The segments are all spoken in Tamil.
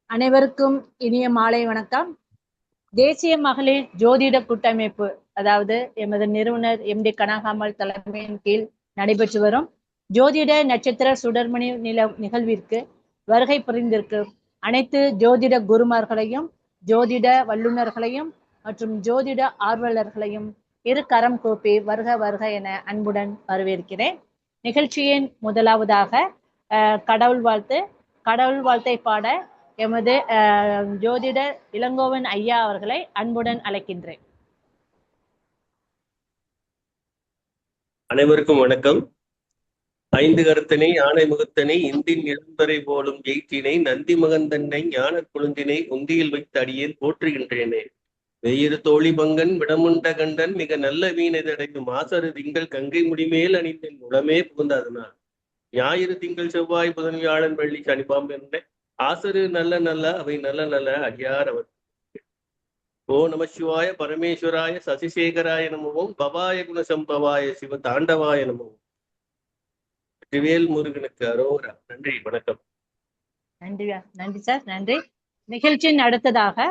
அனைவருக்கும் இனிய மாலை வணக்கம். தேசிய மகளிர் ஜோதிட கூட்டமைப்பு, அதாவது எமது நிறுவனர் MD கனகாமல் தலைமையின் கீழ் நடைபெற்று வரும் ஜோதிட நட்சத்திர சுடர்மணி நிகழ்விற்கு வருகை புரிந்திருக்கும் அனைத்து ஜோதிட குருமார்களையும், ஜோதிட வல்லுநர்களையும் மற்றும் ஜோதிட ஆர்வலர்களையும் இரு கரம் கூப்பி வருக வருக என அன்புடன் வரவேற்கிறேன். நிகழ்ச்சியின் முதலாவதாக கடவுள் வாழ்த்தை பாட எமது ஜோதிடர் இளங்கோவன் ஐயா அவர்களை அன்புடன் அழைக்கின்றேன். அனைவருக்கும் வணக்கம். ஐந்து கருத்தனை ஆணை முகத்தனை இந்தின் இளம்பரை போலும் எய்த்தினை நந்தி மகந்தன்னை ஞான குழுந்தினை உந்தியில் வைத்த அடியேன் போற்றுகின்றேனே. வெயிறு தோழி பங்கன் விடமுண்ட கண்டன் மிக நல்ல வீணதடையும் ஆசரு திங்கள் கங்கை முடிமேல் அணிந்தேன் உடமே புகுந்ததனால் ஞாயிறு திங்கள் செவ்வாய் புதன் வியாழன் வெள்ளி சனிப்பாம் என்ற ஆசரு நல்ல நல்ல அவை நல்ல நல்ல அடியார் அவர். ஓ நம சிவாய பரமேஸ்வராய சசிசேகராய நமவும் பவாய குணசம்பவாய சிவ தாண்டவாய நமவும். வெற்றிவேல் முருகனுக்கு அரோரா. நன்றி, வணக்கம். நன்றி சார், நன்றி. நிகழ்ச்சியின் அடுத்ததாக,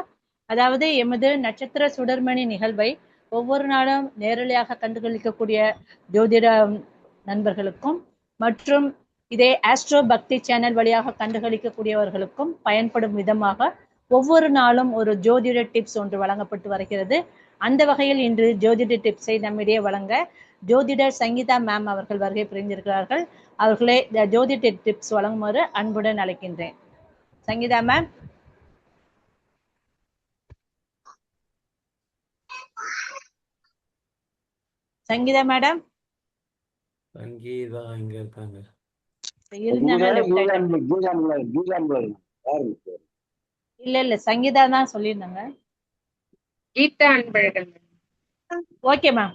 அதாவது எமது நட்சத்திர சுடர்மணி நிகழ்வை ஒவ்வொரு நாளும் நேரலையாக கண்டுகளிக்கக்கூடிய ஜோதிட நண்பர்களுக்கும் மற்றும் இதே ஆஸ்ட்ரோ பக்தி சேனல் வழியாக கண்டுகளிக்கக்கூடியவர்களுக்கும் பயன்படும் விதமாக ஒவ்வொரு நாளும் ஒரு ஜோதிட டிப்ஸ் ஒன்று வழங்கப்பட்டு வருகிறது. அந்த வகையில் இன்று ஜோதிட டிப்ஸை நம்மிடையே வழங்க ஜோதிடர் சங்கீதா மேம் அவர்கள் வருகை புரிந்திருக்கிறார்கள். அவர்களே ஜோதிட டிப்ஸ் வழங்குமாறு அன்புடன் அழைக்கின்றேன். சங்கீதா மேம். சங்கீதா மேடம். சங்கீதா இங்க இருக்காங்க. இல்ல சங்கீதா தான் சொல்லியிருந்தாங்க. Geetha Anbazhagan. Okay ma'am,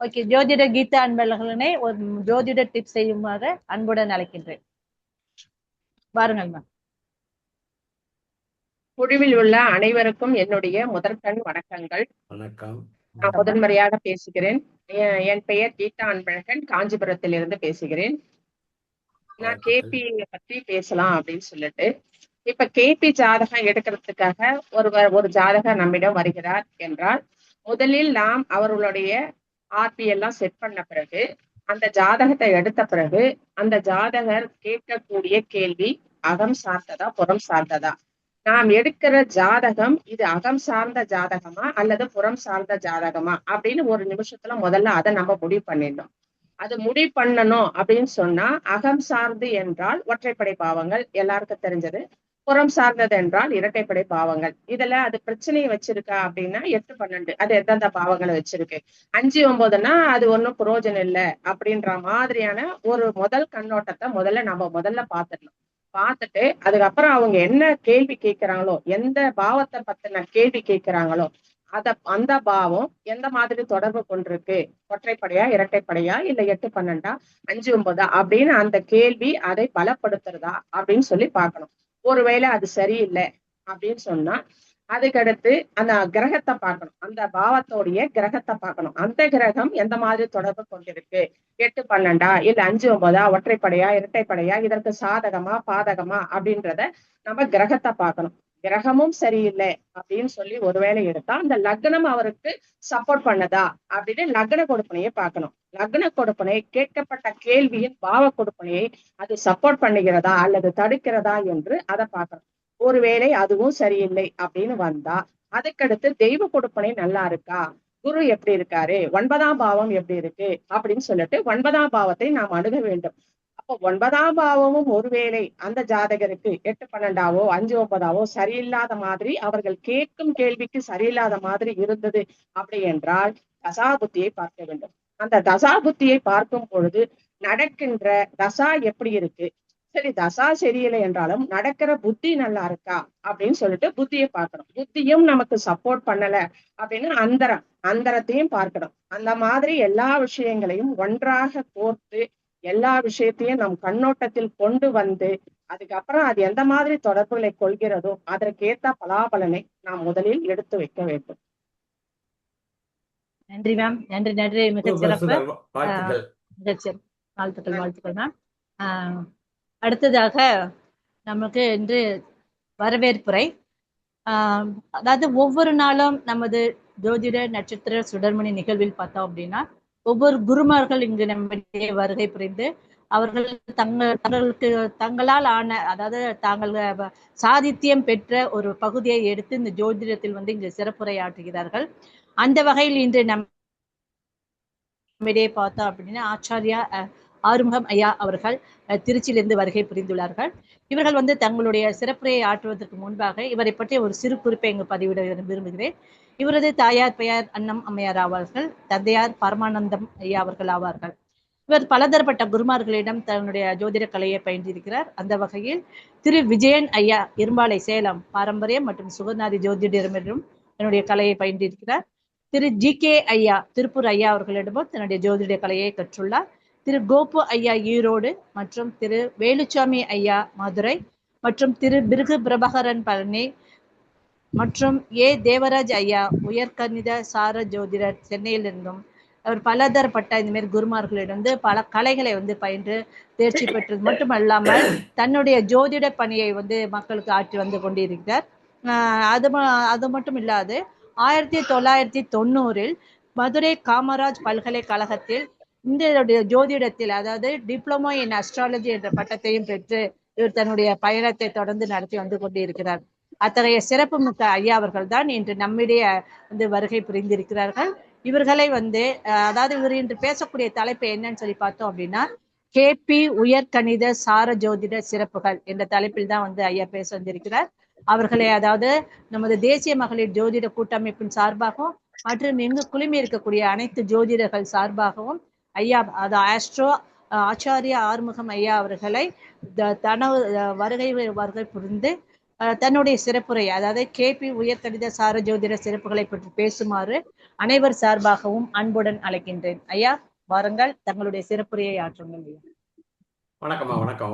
okay. ஜோதிட கீதா அன்பழகனை ஒரு ஜோதிட டிப்ஸ் செய்யுமாறு அன்புடன் அழைக்கின்றேன். பாருங்கள் மேம். குழுவில் உள்ள அனைவருக்கும் என்னுடைய முதற்கண் வணக்கங்கள். வணக்கம். நான் முதன்முறையாக பேசுகிறேன். என் பெயர் கீதா அன்பழகன், காஞ்சிபுரத்தில் இருந்து பேசுகிறேன். நான் கேபி பத்தி பேசலாம் அப்படின்னு சொல்லிட்டு, இப்ப கேபி ஜாதகம் எடுக்கிறதுக்காக ஒரு ஜாதகர் நம்மிடம் வருகிறார் என்றால், முதலில் நாம் அவர்களுடைய ஆர்பி எல்லாம் செட் பண்ண பிறகு, அந்த ஜாதகத்தை எடுத்த பிறகு அந்த ஜாதகர் கேட்கக்கூடிய கேள்வி அகம் சார்ந்ததா புறம் சார்ந்ததா, நாம் எடுக்கிற ஜாதகம் இது அகம் சார்ந்த ஜாதகமா அல்லது புறம் சார்ந்த ஜாதகமா அப்படின்னு ஒரு நிமிஷத்துல முதல்ல அதை நம்ம முடிவு பண்ணிடணும். அது முடிவு பண்ணணும் அப்படின்னு சொன்னா, அகம் சார்ந்து என்றால் ஒற்றைப்படை பாவங்கள் எல்லாருக்கும் தெரிஞ்சது, புறம் சார்ந்தது என்றால் இரட்டைப்படை பாவங்கள். இதுல அது பிரச்சனையை வச்சிருக்கா அப்படின்னா 8, 12 அது எந்தெந்த பாவங்களை வச்சிருக்கு. 5, 9னா அது ஒன்றும் புரோஜனம் இல்லை அப்படின்ற மாதிரியான ஒரு முதல் கண்ணோட்டத்தை முதல்ல பார்த்துடணும். பார்த்துட்டு அதுக்கப்புறம் அவங்க என்ன கேள்வி கேட்கிறாங்களோ, எந்த பாவத்தை பத்தின கேள்வி கேட்கிறாங்களோ அந்த பாவம் எந்த மாதிரி தொடர்பு கொண்டிருக்கு, ஒற்றைப்படையா இரட்டைப்படையா இல்ல 8, 12 5, 9 அப்படின்னு அந்த கேள்வி அதை பலப்படுத்துறதா அப்படின்னு சொல்லி பார்க்கணும். ஒருவேளை அது சரியில்லை அப்படின்னு சொன்னா அதுக்கடுத்து அந்த கிரகத்தை பார்க்கணும், அந்த பாவத்தோடைய கிரகத்தை பார்க்கணும். அந்த கிரகம் எந்த மாதிரி தொடர்பு கொண்டிருக்கு, 8, 12 இல்ல 5, 9 ஒற்றைப்படையா இரட்டைப்படையா, இதற்கு சாதகமா பாதகமா அப்படின்றத நம்ம கிரகத்தை பார்க்கணும். கிரகமும் சரியில்லை அப்படின்னு சொல்லி ஒருவேளை எடுத்தா அந்த லக்னம் அவருக்கு சப்போர்ட் பண்ணதா அப்படின்னு லக்ன கொடுப்பனையை பார்க்கணும். லக்ன கொடுப்பனை கேட்கப்பட்ட கேள்வியின் பாவ கொடுப்பனையை அது சப்போர்ட் பண்ணுகிறதா அல்லது தடுக்கிறதா என்று அதை பார்க்கணும். ஒருவேளை அதுவும் சரியில்லை அப்படின்னு வந்தா அதுக்கடுத்து தெய்வ கொடுப்பனை நல்லா இருக்கா, குரு எப்படி இருக்காரு, 9ஆம் பாவம் எப்படி இருக்கு அப்படின்னு சொல்லிட்டு 9ஆம் பாவத்தை நாம் அணுக வேண்டும். அப்போ 9ஆம் பாவமும் ஒருவேளை அந்த ஜாதகருக்கு 8, 12 5, 9 சரியில்லாத மாதிரி, அவர்கள் கேட்கும் கேள்விக்கு சரியில்லாத மாதிரி இருந்தது அப்படி என்றால் தசாபுத்தியை பார்க்க வேண்டும். அந்த தசாபுத்தியை பார்க்கும் பொழுது நடக்கின்ற தசா எப்படி இருக்கு, சரி தசா சரியில்லை என்றாலும் நடக்கிற புத்தி நல்லா இருக்கா அப்படின்னு சொல்லிட்டு புத்தியை பார்க்கணும். புத்தியும் நமக்கு சப்போர்ட் பண்ணல அப்படின்னு அந்தரத்தையும் பார்க்கணும். அந்த மாதிரி எல்லா விஷயங்களையும் ஒன்றாக கோர்த்து எல்லா விஷயத்தையும் நம் கண்ணோட்டத்தில் கொண்டு வந்து அதுக்கப்புறம் அது எந்த மாதிரி தொடர்புகளை கொள்கிறதோ அதற்கேற்ற பலாபலனை நாம் முதலில் எடுத்து வைக்க வேண்டும். நன்றி மேம். நன்றி நன்றி, மிக சிறப்பு. வாழ்த்துக்கள் மேம். அடுத்ததாக நமக்கு இன்று வரவேற்புரை. அதாவது ஒவ்வொரு நாளும் நமது ஜோதிட நட்சத்திர சுடர்மணி நிகழ்வில் பார்த்தோம் அப்படின்னா ஒவ்வொரு குருமார்கள் இங்கு நம்மிடையே வருகை புரிந்து அவர்கள் தங்களுக்கு தங்களால் ஆன, அதாவது தாங்கள் சாதித்யம் பெற்ற ஒரு பகுதியை எடுத்து இந்த ஜோதிடத்தில் வந்து இங்கு சிறப்புரையாற்றுகிறார்கள். அந்த வகையில் இன்று நம்மிடையே பார்த்தோம் அப்படின்னா ஆச்சாரியா ஆறுமுகம் ஐயா அவர்கள் திருச்சியிலிருந்து வருகை புரிந்துள்ளார்கள். இவர்கள் வந்து தங்களுடைய சிறப்புரையை ஆற்றுவதற்கு முன்பாக இவரை பற்றி ஒரு சிறு குறிப்பை இங்கு பதிவிட விரும்புகிறேன். இவரது தாயார் பெயர் அன்னம் அம்மையார் ஆவார்கள். தந்தையார் பரமானந்தம் ஐயா அவர்கள் ஆவார்கள். இவர் பலதரப்பட்ட குருமார்களிடம் தன்னுடைய ஜோதிட கலையை பயின்றிருக்கிறார். அந்த வகையில் திரு விஜயன் ஐயா இரும்பாலை சேலம் பாரம்பரியம் மற்றும் சுகநாதி ஜோதிடரிடமும் தன்னுடைய கலையை பயின்றிருக்கிறார். திரு ஜி.கே. ஐயா திருப்பூர் ஐயா அவர்களிடமும் தன்னுடைய ஜோதிட கலையை கற்றுள்ளார். திரு கோபு ஐயா ஈரோடு மற்றும் திரு வேலுச்சாமி ஐயா மதுரை மற்றும் திரு பிருகு பிரபாகரன் பழனி மற்றும் தேவராஜ் ஐயா உயர்கணித சார ஜோதிடர் சென்னையிலிருந்தும் அவர் பலதரப்பட்ட இந்த மாதிரி குருமார்களிடம் பல கலைகளை வந்து பயின்று தேர்ச்சி பெற்றது மட்டுமல்லாமல் தன்னுடைய ஜோதிட பணியை வந்து மக்களுக்கு ஆற்றி வந்து கொண்டிருக்கிறார். அது மட்டும் இல்லாது 1990 மதுரை காமராஜ் பல்கலைக்கழகத்தில் இந்த ஜோதிடத்தில், அதாவது டிப்ளமோ இன் அஸ்ட்ராலஜி என்ற பட்டத்தையும் பெற்று இவர் தன்னுடைய பயணத்தை தொடர்ந்து நடத்தி வந்து கொண்டிருக்கிறார். அத்தகைய சிறப்பு மிக்க ஐயா அவர்கள் தான் இன்று நம்மிடையே வந்து வருகை புரிந்திருக்கிறார்கள். இவர்களை வந்து அதாவது இவர் இன்று பேசக்கூடிய தலைப்பு என்னன்னு சொல்லி பார்த்தோம் அப்படின்னா கேபி உயர்கணித சார ஜோதிட சிறப்புகள் என்ற தலைப்பில் தான் வந்து ஐயா பேச வந்திருக்கிறார். அவர்களை அதாவது நமது தேசிய மகளிர் ஜோதிட கூட்டமைப்பின் சார்பாகவும் மற்றும் இங்கு குழுமி இருக்கக்கூடிய அனைத்து ஜோதிடர்கள் சார்பாகவும் ஐயா ஆச்சாரிய ஆறுமுகம் ஐயா அவர்களை வருகை புரிந்து தன்னுடைய சிறப்புரை, அதாவது கேபி உயர்கணித சார ஜோதிட சிறப்புகளை பற்றி பேசுமாறு அனைவர் சார்பாகவும் அன்புடன் அழைக்கின்றேன். ஐயா வாருங்கள், தங்களுடைய சிறப்புரையை ஆற்றுங்கள். வணக்கம்மா. வணக்கம்.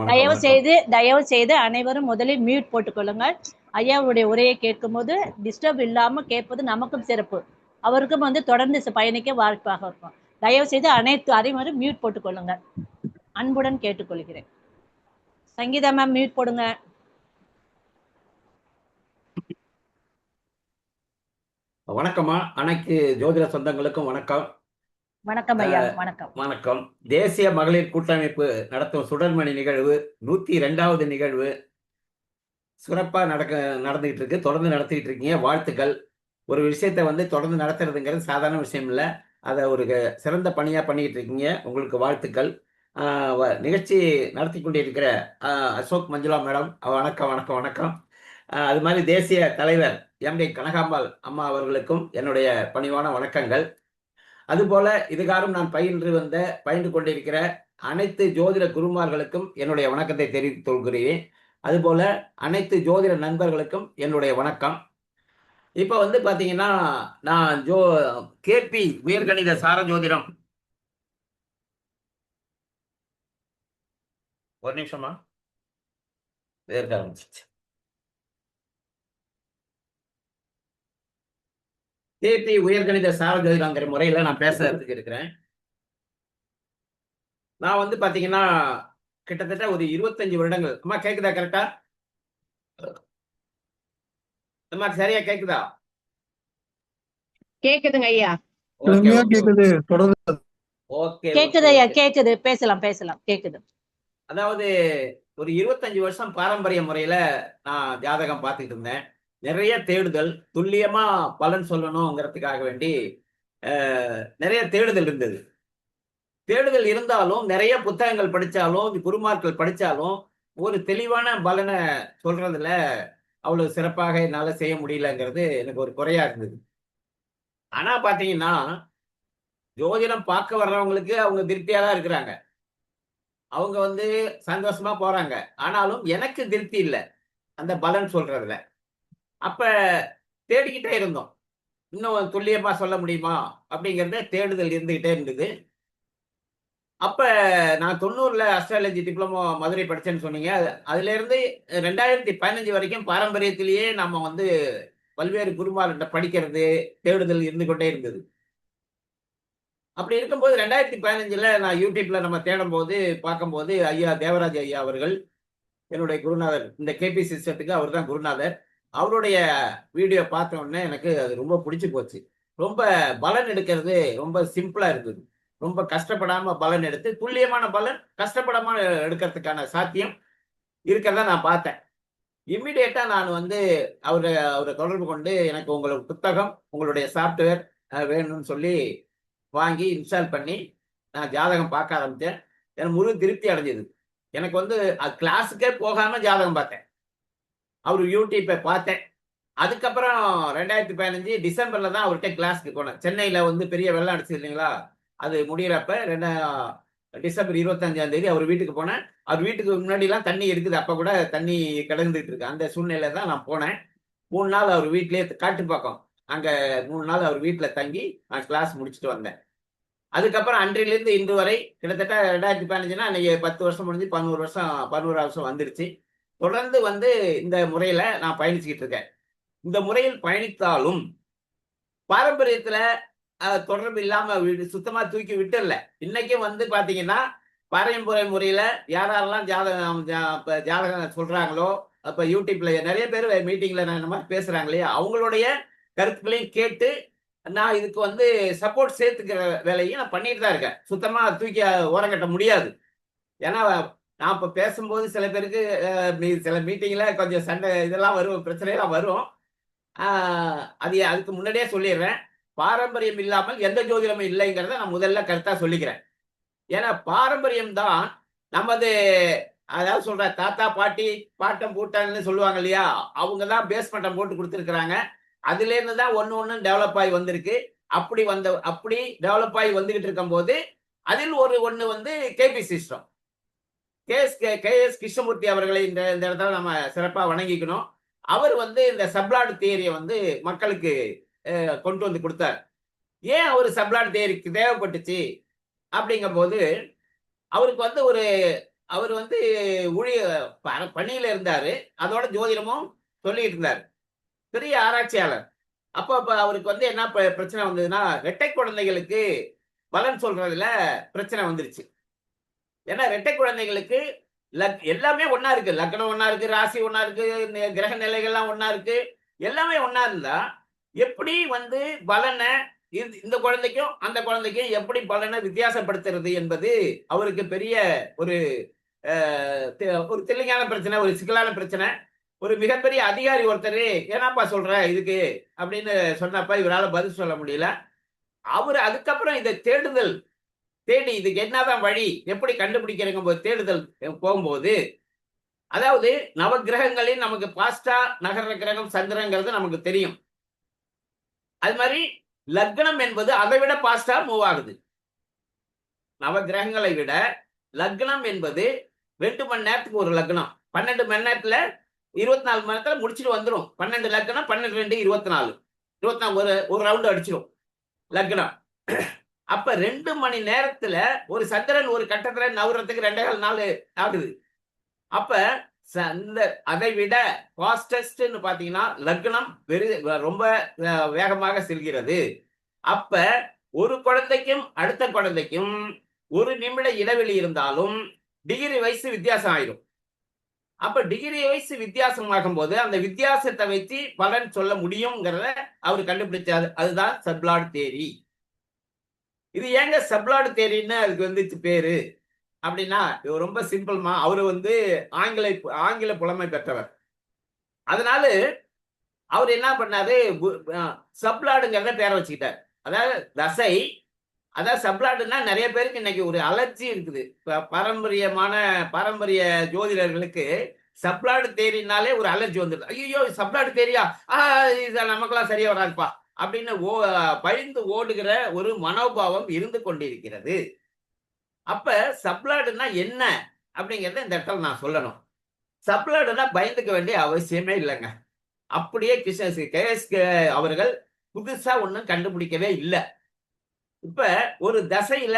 தயவு செய்து அனைவரும் முதலில் மியூட் போட்டுக்கொள்ளுங்கள். ஐயாவுடைய உரையை கேட்கும் போது டிஸ்டர்ப் இல்லாம கேட்பது நமக்கும் சிறப்பு, அவருக்கும் வந்து தொடர்ந்து பயணிக்க வாய்ப்பாக இருக்கும். தயவு செய்து அனைவரும் மியூட் போட்டுக்கொள்ளுங்க, அன்புடன் கேட்டுக்கொள்கிறேன். சங்கீதா மேம் மியூட் போடுங்க. வணக்கம்மா. அனைத்து ஜோதிட சொந்தங்களுக்கும் வணக்கம். வணக்கம் ஐயா. வணக்கம். வணக்கம். தேசிய மகளிர் கூட்டமைப்பு நடத்தும் சுடர்மணி நிகழ்வு 102வது நிகழ்வு சிறப்பா நடந்துகிட்டு இருக்கு. தொடர்ந்து நடத்திட்டு இருக்கீங்க, வாழ்த்துக்கள். ஒரு விஷயத்த வந்து தொடர்ந்து நடத்துறதுங்கிறது சாதாரண விஷயம் இல்லை. அதை ஒரு சிறந்த பணியா பண்ணிட்டு இருக்கீங்க, உங்களுக்கு வாழ்த்துக்கள். நிகழ்ச்சி நடத்தி கொண்டிருக்கிற அசோக் மஞ்சுளா மேடம் வணக்கம் வணக்கம் வணக்கம். அது மாதிரி தேசிய தலைவர் எம்.டி. கனகாம்பாள் அம்மா அவர்களுக்கும் என்னுடைய பணிவான வணக்கங்கள். அதுபோல இதுகாரும் நான் பயின்று கொண்டிருக்கிற அனைத்து ஜோதிட குருமார்களுக்கும் என்னுடைய வணக்கத்தை தெரிவித்துக் கொள்கிறேன். அதுபோல அனைத்து ஜோதிட நண்பர்களுக்கும் என்னுடைய வணக்கம். இப்ப வந்து பாத்தீங்கன்னா நான் கேபி உயர்கணித சார ஜோதிடம், ஒரு நிமிஷமா வேர்க்க ஆரம்பிச்சிச்சு. கேபி உயர்கணித சார ஜோதிடங்கிற முறையில நான் பேசுறதுக்கு இருக்கிறேன். நான் வந்து பாத்தீங்கன்னா கிட்டத்தட்ட ஒரு 25 வருடங்கள். அம்மா கேக்குதா? கரெக்டா அம்மா? சரியா கேக்குதா? கேக்குதுங்க ஐயா. கேக்குது. ஓகே, கேக்குது ஐயா, கேக்குது. பேசலாம் கேக்குது. அதாவது ஒரு 25 வருஷம் பாரம்பரிய முறையில நான் ஜாதகம் பார்த்துட்டு இருந்தேன். நிறைய தேடுதல், துல்லியமா பலன் சொல்லணுங்கிறதுக்காக வேண்டி நிறைய தேடுதல் இருந்தது. தேடுதல் இருந்தாலும், நிறைய புத்தகங்கள் படிச்சாலும், குருமார்கள் படிச்சாலும் ஒரு தெளிவான பலனை சொல்றதுல அவ்வளவு சிறப்பாக என்னால செய்ய முடியலங்கிறது எனக்கு ஒரு குறையா இருந்தது. ஆனா பாத்தீங்கன்னா ஜோதிடம் பார்க்க வர்றவங்களுக்கு அவங்க திருப்தியா தான் இருக்கிறாங்க, அவங்க வந்து சந்தோஷமா போறாங்க. ஆனாலும் எனக்கு திருப்தி இல்லை அந்த பலன் சொல்றதுல. அப்ப தேடிக்கிட்டே இருந்தோம், இன்னும் துல்லியமா சொல்ல முடியுமா அப்படிங்கிறத தேடுதல் இருந்துகிட்டே இருந்தது. அப்ப நான் 90ல அஸ்ட்ராலஜி டிப்ளமோ மதுரை படிச்சேன்னு சொன்னீங்க. அதுல இருந்து 2015 வரைக்கும் பாரம்பரியத்திலேயே நம்ம வந்து பல்வேறு குருமார்கிட்ட படிக்கிறது, தேடுதல் இருந்து கொண்டே இருந்தது. அப்படி இருக்கும்போது 2015ல நான் யூடியூப்ல நம்ம தேடும் போது பார்க்கும்போது ஐயா தேவராஜ் ஐயா அவர்கள் என்னுடைய குருநாதர், இந்த கேபி சிஸ்டத்துக்கு அவர் தான் குருநாதர். அவருடைய வீடியோ பார்த்த உடனே எனக்கு அது ரொம்ப பிடிச்சு போச்சு. ரொம்ப பலன் எடுக்கிறது ரொம்ப சிம்பிளா இருக்குது. ரொம்ப கஷ்டப்படாம பலன் எடுத்து, துல்லியமான பலன் கஷ்டப்படாம எடுக்கிறதுக்கான சாத்தியம் இருக்கிறத நான் பார்த்தேன். இம்மிடியேட்டா நான் வந்து அவரை தொடர்பு கொண்டு, எனக்கு உங்களோட புத்தகம், உங்களுடைய சாஃப்ட்வேர் வேணும்னு சொல்லி வாங்கி இன்ஸ்டால் பண்ணி நான் ஜாதகம் பார்க்க ஆரம்பித்தேன். எனக்கு முழு திருப்தி அடைஞ்சது. எனக்கு வந்து கிளாஸுக்கே போகாம ஜாதகம் பார்த்தேன். அவர் யூடியூப்பை பார்த்தேன். அதுக்கப்புறம் 2015 டிசம்பர்ல தான் அவர்கிட்ட கிளாஸ்க்கு போனேன். சென்னையில வந்து பெரிய வெள்ளம் அடிச்சது இல்லைங்களா, அது முடியறப்ப டிசம்பர் 25ஆம் தேதி அவர் வீட்டுக்கு போனேன். அவர் வீட்டுக்கு முன்னாடிலாம் தண்ணி இருக்குது. அப்ப கூட தண்ணி கிடந்துட்டு இருக்கு. அந்த சூழ்நிலையில தான் நான் போனேன். 3 நாள் அவர் வீட்டிலேயே, காட்டுப்பாக்கம், அங்க 3 நாள் அவர் வீட்டுல தங்கி நான் கிளாஸ் முடிச்சுட்டு வந்தேன். அதுக்கப்புறம் அன்றிலிருந்து இன்று வரை கிட்டத்தட்ட 2015னா அன்னைக்கு 10 வருஷம் முடிஞ்சு 11 வருஷம் வந்துருச்சு. தொடர்ந்து வந்து இந்த முறையில நான் பயணிச்சுக்கிட்டு இருக்கேன். இந்த முறையில் பயணித்தாலும் பாரம்பரியத்துல தொடர்பு இல்லாம சுத்தமா தூக்கி விட்டுல. இன்னைக்கும் வந்து பாத்தீங்கன்னா பாரம்பரிய முறையில யாரெல்லாம் ஜாதகம் சொல்றாங்களோ, அப்ப யூடியூப்ல நிறைய பேர் மீட்டிங்ல இந்த மாதிரி பேசுறாங்க இல்லையா, அவங்களுடைய கருத்துக்களையும் கேட்டு நான் இதுக்கு வந்து சப்போர்ட் சேர்த்துக்கிற வேலையும் நான் பண்ணிட்டு தான் இருக்கேன். சுத்தமா தூக்கி ஓரங்கட்ட முடியாது. ஏன்னா நான் இப்ப பேசும்போது சில பேருக்கு சில மீட்டிங்ல கொஞ்சம் சண்டை இதெல்லாம் வரும், பிரச்சனைலாம் வரும். அதுக்கு முன்னாடியே சொல்லிடுறேன், பாரம்பரியம் இல்லாமல் எந்த ஜோதிடமும் இல்லைங்கிறத நான் முதல்ல கருத்தா சொல்லிக்கிறேன். ஏன்னா பாரம்பரியம் தான் நமது, அதாவது சொல்ற தாத்தா பாட்டி பாட்டம் பூட்டன்னு சொல்லுவாங்க இல்லையா, அவங்க தான் பேஸ்மெண்டம் போட்டு கொடுத்துருக்குறாங்க. அதுல இருந்து தான் ஒண்ணு டெவலப் ஆகி வந்திருக்கு. அப்படி டெவலப் ஆகி வந்துகிட்டு இருக்கும் போது அதில் ஒண்ணு வந்து கேபி சிஸ்டம். KS கிருஷ்ணமூர்த்தி அவர்களை இந்த இடத்துல நம்ம சிறப்பா வணங்கிக்கணும். அவர் வந்து இந்த சப்ளாட் தியரியை வந்து மக்களுக்கு கொண்டு வந்து கொடுத்தார். ஏன் அவர் சப்ளாட் தியரிக்கு தேவைப்பட்டுச்சு அப்படிங்கும் போது, அவருக்கு வந்து அவர் வந்து பணியில இருந்தாரு. அதோட ஜோதிடமும் சொல்லிட்டு இருந்தார். பெரிய ஆராய்ச்சியாளர். அப்ப அவருக்கு வந்து என்ன பிரச்சனை வந்ததுன்னா, இரட்டை குழந்தைகளுக்கு பலன் சொல்றதுல பிரச்சனை வந்துருச்சு. ஏன்னா இரட்டை குழந்தைகளுக்கு எல்லாமே ஒன்னா இருக்கு. லக்னம் ஒன்னா இருக்கு, ராசி ஒன்னா இருக்கு, கிரக நிலைகள்லாம் ஒன்னா இருக்கு. எல்லாமே ஒன்னா இருந்தா எப்படி வந்து பலனை இந்த குழந்தைக்கும் அந்த குழந்தைக்கும் எப்படி பலனை வித்தியாசப்படுத்துறது என்பது அவருக்கு பெரிய ஒரு தெளிவான பிரச்சனை, ஒரு சிக்கலான பிரச்சனை. ஒரு மிகப்பெரிய அதிகாரி ஒருத்தர் ஏன்னாப்பா சொல்ற இதுக்கு அப்படின்னு சொன்னப்ப இவரால் பதில் சொல்ல முடியல. அவர் அதுக்கப்புறம் இதை தேடி இதுக்கு என்னதான் வழி, எப்படி கண்டுபிடிக்கிறங்க தேடுதல் போகும்போது, அதாவது நவகிரகங்களில் நமக்கு பாஸ்டா நகர கிரகம் சந்திரங்கிறது நமக்கு தெரியும். அது மாதிரி லக்னம் என்பது அதை விட பாஸ்டா மூவ் ஆகுது. நவகிரகங்களை விட லக்னம் என்பது 2 மணி நேரத்துக்கு ஒரு லக்னம், 12 மணி நேரத்துல 24 மணி நேரத்துல முடிச்சுட்டு வந்துடும். 12 லக்னம் 12 2 24 ஒரு ரவுண்ட் அடிச்சிடும் லக்னம். அப்ப 2 மணி நேரத்துல ஒரு சந்திரன் ஒரு கட்டத்துல நவரத்துக்கு 2.5 நாள் ஆகுது. அப்ப அதை விட ஃபாஸ்டஸ்ட்னு பாத்தீங்கன்னா லக்னம் ரொம்ப வேகமாக செல்கிறது. அப்ப ஒரு குழந்தைக்கும் அடுத்த குழந்தைக்கும் 1 நிமிட இடைவெளி இருந்தாலும் டிகிரி வயசு வித்தியாசம் ஆயிடும். அப்ப டிகிரி வயசு வித்தியாசமாகும் போது அந்த வித்தியாசத்தை வச்சு பலன் சொல்ல முடியும்ங்கிறத அவர் கண்டுபிடிச்சாரு. அதுதான் சப்ளாட் தேரி. இது ஏங்க சப்ளாட் தேரின்னு அதுக்கு வந்துச்சு பேரு அப்படின்னா, ரொம்ப சிம்பிள்மா. அவரு வந்து ஆங்கில புலமை பெற்றவர். அதனால அவர் என்ன பண்ணாரு, சப்ளாடுங்கிறத பேரை வச்சுக்கிட்டார். அதாவது தசை, அதாவது சப்ளாடுன்னா நிறைய பேருக்கு இன்னைக்கு ஒரு அலர்ஜி இருக்குது. பாரம்பரிய ஜோதிடர்களுக்கு சப்ளாடு தேரினாலே ஒரு அலர்ஜி வந்துடுது. ஐயோ சப்ளாடு தேரியா, நமக்கெல்லாம் சரியா வராதுப்பா அப்படின்னு பயந்து ஓடுகிற ஒரு மனோபாவம் இருந்து கொண்டிருக்கிறது. அப்ப சப்ளாடுன்னா என்ன அப்படிங்கறத இந்த இடத்துல நான் சொல்லணும். சப்ளாடுன்னா பயந்துக்க வேண்டிய அவசியமே இல்லைங்க. அப்படியே KS அவர்கள் புதுசா ஒண்ணும் கண்டுபிடிக்கவே இல்லை. இப்ப ஒரு தசையில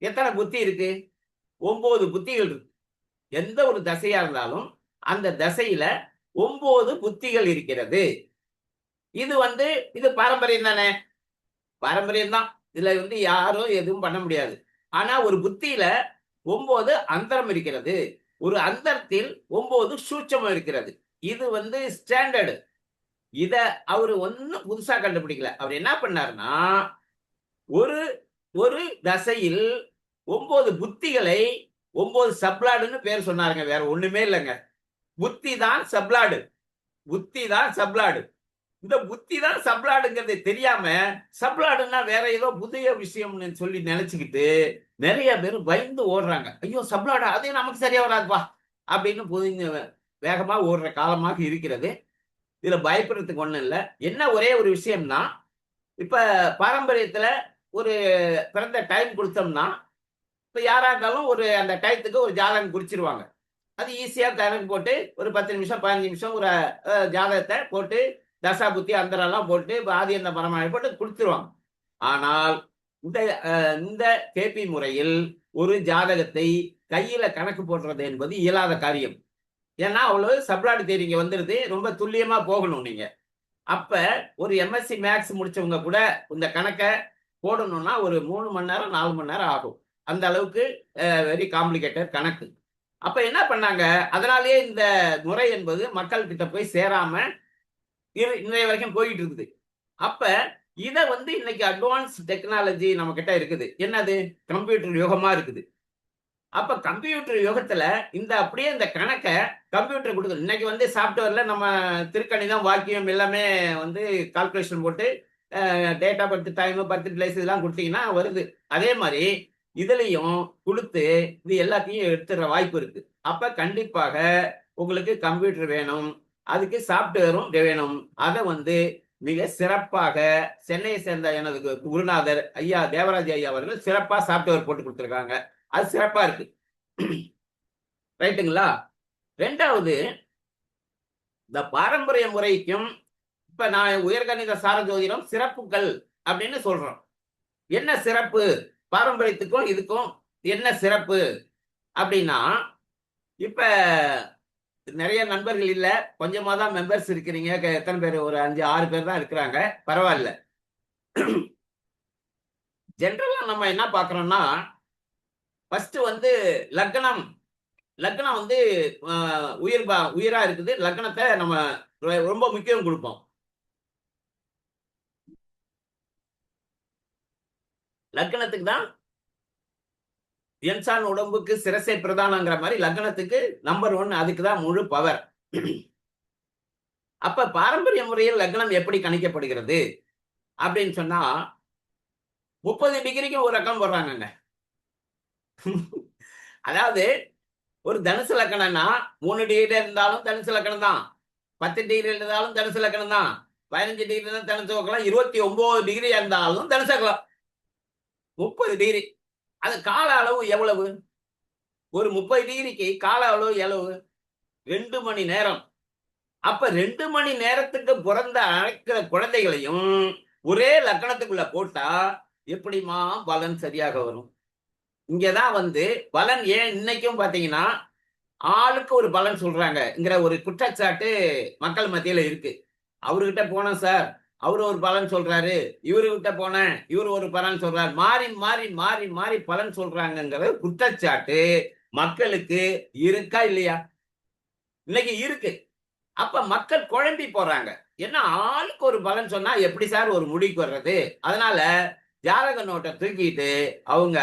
எத்தனை புத்தி இருக்கு? 9 புத்திகள் இருக்கு. எந்த ஒரு தசையா இருந்தாலும் அந்த தசையில 9 புத்திகள் இருக்கிறது. இது பாரம்பரியம் தானே, பாரம்பரியம் தான். இதுல வந்து யாரும் எதுவும் பண்ண முடியாது. ஆனா ஒரு புத்தியில 9 அந்தரம் இருக்கிறது. ஒரு அந்தரத்தில் 9 சூட்சமம் இருக்கிறது. இது ஸ்டாண்டர்டு. இத அவரு ஒன்னும் புதுசா கண்டுபிடிக்கல. அவர் என்ன பண்ணாருன்னா, ஒரு ஒரு தசையில் 9 புத்திகளை 9 சப்ளாடுன்னு பேர் சொன்னாருங்க. வேற ஒண்ணுமே இல்லைங்க. புத்தி தான் சப்ளாடு. புத்தி தான் சப்ளாடு. இந்த புத்தி தான் சப்ளாடுங்கிறது தெரியாம, சப்ளாடுன்னா வேற ஏதோ புதிய விஷயம்னு சொல்லி நினைச்சுக்கிட்டு நிறைய பேர் பயந்து ஓடுறாங்க. ஐயோ சப்ளாடா, அது நமக்கு சரியா வராதுப்பா அப்படின்னு வேகமா ஓடுற காலமாக இருக்கிறது. இதுல பயப்படுறதுக்கு ஒண்ணும் இல்லை. என்ன ஒரே ஒரு விஷயம்னா, இப்ப பாரம்பரியத்துல ஒரு பிறந்த டைம் கொடுத்தோம்னா, இப்ப யாரா இருந்தாலும் அந்த டயத்துக்கு ஒரு ஜாதகம் குறிச்சிருவாங்க. அது ஈஸியா கணக்கு போட்டு ஒரு 10 நிமிஷம் 15 நிமிஷம் ஒரு ஜாதகத்தை போட்டு தசா புத்தி அந்தரெல்லாம் போட்டு ஆதி அந்த பரமாவை போட்டு கொடுத்துருவாங்க. ஆனால் இந்த கேபி முறையில் ஒரு ஜாதகத்தை கையில கணக்கு போடுறது என்பது இயலாத காரியம். ஏன்னா அவ்வளவு சப்ளாடு தேதி இங்க வந்துருது. ரொம்ப துல்லியமா போகணும் நீங்க. அப்ப ஒரு எம்எஸ்சி மேக்ஸ் முடிச்சவங்க கூட இந்த கணக்கை போடணும்னா ஒரு 3 மணி நேரம் 4 மணி நேரம் ஆகும். அந்த அளவுக்கு வெரி காம்ப்ளிகேட்டட் கணக்கு. அப்ப என்ன பண்ணாங்க, அதனாலேயே இந்த முறை என்பது மக்கள் கிட்ட போய் சேராம இன்றைய வரைக்கும் போயிட்டு இருக்குது. அப்ப இத இன்னைக்கு அட்வான்ஸ் டெக்னாலஜி நம்ம கிட்ட இருக்குது. என்னது, கம்ப்யூட்டர் யுகமா இருக்குது. அப்ப கம்ப்யூட்டர் யுகத்துல அப்படியே இந்த கணக்கை கம்ப்யூட்டர் கொடுக்குது. இன்னைக்கு சாப்ட்வேர்ல நம்ம திருக்கணிதம் வாக்கியம் எல்லாமே கால்குலேஷன் போட்டு data birth time birth place இதெல்லாம் கொடுத்தீங்கன்னா வருது. அதே மாதிரி இதுலயும் கொடுத்து இது எல்லாத்தையும் எடுத்துற வாய்ப்பு இருக்கு. அப்ப கண்டிப்பாக உங்களுக்கு கம்ப்யூட்டர் வேணும், அதுக்கு சாப்ட்வேரும் வேணும். அதை மிக சிறப்பாக சென்னையை சேர்ந்த எனது குருநாதர் ஐயா தேவராஜ் ஐயா அவர்கள் சிறப்பா சாப்ட்வேர் போட்டு கொடுத்துருக்காங்க. அது சிறப்பா இருக்கு. ரைட்டுங்களா? ரெண்டாவது, இந்த பாரம்பரிய முறைக்கும் இப்ப நான் உயர்கணித சாரஜோதிடம் சிறப்புகள் அப்படின்னு சொல்றோம். என்ன சிறப்பு, பாரம்பரியத்துக்கும் இதுக்கும் என்ன சிறப்பு அப்படின்னா, இப்ப நிறைய நண்பர்கள் இல்ல, கொஞ்சமா தான் மெம்பர்ஸ் இருக்கிறீங்க. எத்தனை பேர்? ஒரு 5-6 பேர் தான் இருக்கிறாங்க. பரவாயில்ல. ஜென்ரலா நம்ம என்ன பாக்குறோம்னா, ஃபர்ஸ்ட் லக்னம் லக்னம் உயிரா இருக்குது. லக்னத்தை நம்ம ரொம்ப முக்கியம் கொடுப்போம். லக்னத்துக்கு தான் என்சான் உடம்புக்கு சிரசை பிரதானங்கிற மாதிரி லக்னத்துக்கு நம்பர் 1, அதுக்கு தான் முழு பவர். அப்ப பாரம்பரிய முறையில் லக்னம் எப்படி கணிக்கப்படுகிறது அப்படின்னு சொன்னா, 30 டிகிரிக்கு ஒரு ரகம் போடுறாங்க. அதாவது ஒரு தனுசு லக்கணம்னா 3 டிகிரி இருந்தாலும் தனுசு லக்கணம் தான், 10 டிகிரி இருந்தாலும் தனுசு லக்கணம் தான், 15 டிகிரி இருந்தாலும் தனுசு வைக்கலாம், 29 டிகிரி இருந்தாலும் தனுசு வைக்கலாம். 30 டிகிரி. அது கால அளவு எவ்வளவு? ஒரு 30 டிகிரிக்கு கால அளவு எவ்வளவு? 2 மணி நேரம். அப்ப 2 மணி நேரத்துக்கு பிறந்த அழைக்கிற குழந்தைகளையும் ஒரே லக்கணத்துக்குள்ள போட்டா எப்படிமா பலன் சரியாக வரும்? இங்கதான் பலன் ஏன் இன்னைக்கும் பாத்தீங்கன்னா ஆளுக்கு ஒரு பலன் சொல்றாங்கங்கிற ஒரு குற்றச்சாட்டு மக்கள் மத்தியில இருக்கு. அவர்கிட்ட போனோம் சார், அவரு ஒரு பலன் சொல்றாரு, இவருகிட்ட போனேன், இவரு ஒரு பலன் சொல்றாரு, மாறி மாறி மாறி மாறி பலன் சொல்றாங்கிற குற்றச்சாட்டு மக்களுக்கு இருக்கா இல்லையா? இன்னைக்கு இருக்கு. அப்ப மக்கள் குழம்பி போறாங்க. என்ன ஆளுக்கு ஒரு பலன் சொன்னா எப்படி சார் ஒரு முடிவுக்கு வர்றது? அதனால ஜாதக நோட்டை தூக்கிட்டு அவங்க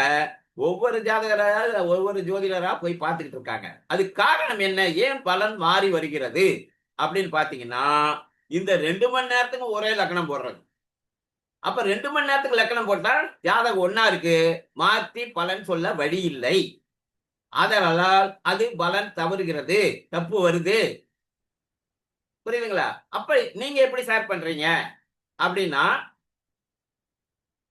ஒவ்வொரு ஜாதகரா ஒவ்வொரு ஜோதிடரா போய் பார்த்துக்கிட்டு இருக்காங்க. அதுக்கு காரணம் என்ன? ஏன் பலன் மாறி வருகிறது அப்படின்னு பாத்தீங்கன்னா, இந்த 2 மணி நேரத்துக்கு ஒரே லக்கணம் போடுறது. அப்ப 2 மணி நேரத்துக்கு லக்கணம் போட்டா ஜாதகம் ஒன்னா இருக்கு, மாற்றி பலன் சொல்ல வழி இல்லை. அதனால் அது பலன் தவறுகிறது, தப்பு வருது. புரியுதுங்களா? அப்ப நீங்க எப்படி சார் பண்றீங்க அப்படின்னா,